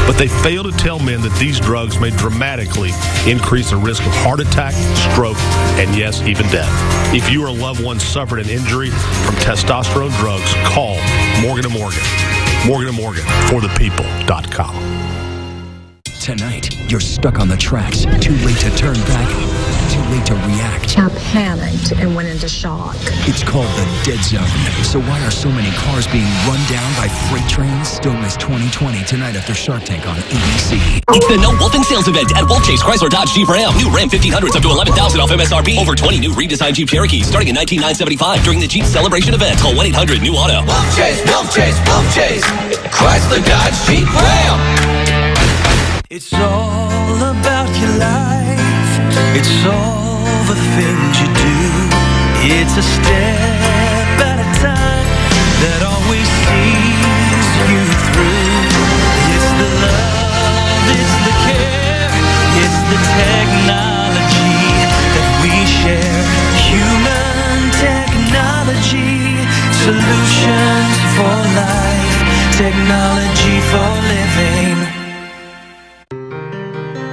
But they fail to tell men that these drugs may dramatically increase the risk of heart attack, stroke, and yes, even death. If you or a loved one suffered an injury from testosterone drugs, call Morgan & Morgan. Morgan & Morgan, forthepeople.com. Tonight, you're stuck on the tracks. Too late to turn back. Too late to react. I panicked and went into shock. It's called the dead zone. So why are so many cars being run down by freight trains? Don't miss 2020 tonight after Shark Tank on ABC. It's the No Wolfing Sales Event at Wolf Chase Chrysler Dodge Jeep Ram. New Ram 1500s up to $11,000 off MSRP. Over 20 new redesigned Jeep Cherokees starting at $19,975 during the Jeep Celebration event. Call 1-800-NEW-AUTO. Wolf Chase, Wolf Chase, Wolf Chase. Chrysler Dodge Jeep Ram. It's all about your life. It's all the things you do. It's a step at a time that always sees you through. It's the love, it's the care, it's the technology that we share. Human technology, solutions for life, technology for living.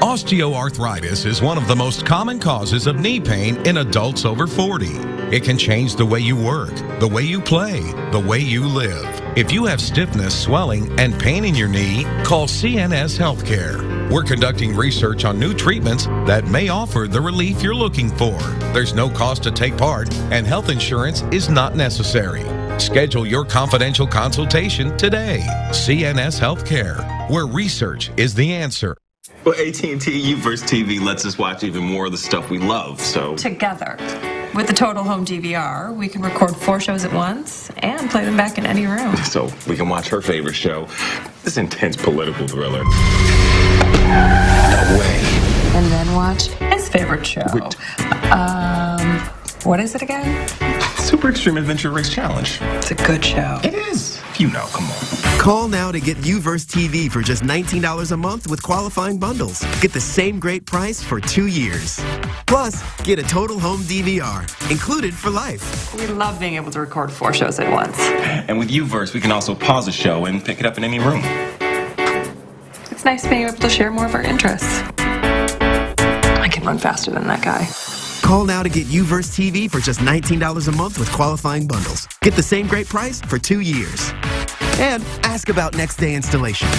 Osteoarthritis is one of the most common causes of knee pain in adults over 40. It can change the way you work, the way you play, the way you live. If you have stiffness, swelling, and pain in your knee, call CNS Healthcare. We're conducting research on new treatments that may offer the relief you're looking for. There's no cost to take part, and health insurance is not necessary. Schedule your confidential consultation today. CNS Healthcare, where research is the answer. Well, AT&T U versus TV lets us watch even more of the stuff we love, so... Together. With the Total Home DVR, we can record 4 shows at once and play them back in any room. So we can watch her favorite show, this intense political thriller. No way. And then watch his favorite show. What is it again? Super Extreme Adventure Race Challenge. It's a good show. It is. You know, come on. Call now to get UVerse TV for just $19 a month with qualifying bundles. Get the same great price for 2 years. Plus, get a Total Home DVR, included for life. We love being able to record 4 shows at once. And with UVerse, we can also pause a show and pick it up in any room. It's nice being able to share more of our interests. I can run faster than that guy. Call now to get UVerse TV for just $19 a month with qualifying bundles. Get the same great price for 2 years. And ask about next day installation.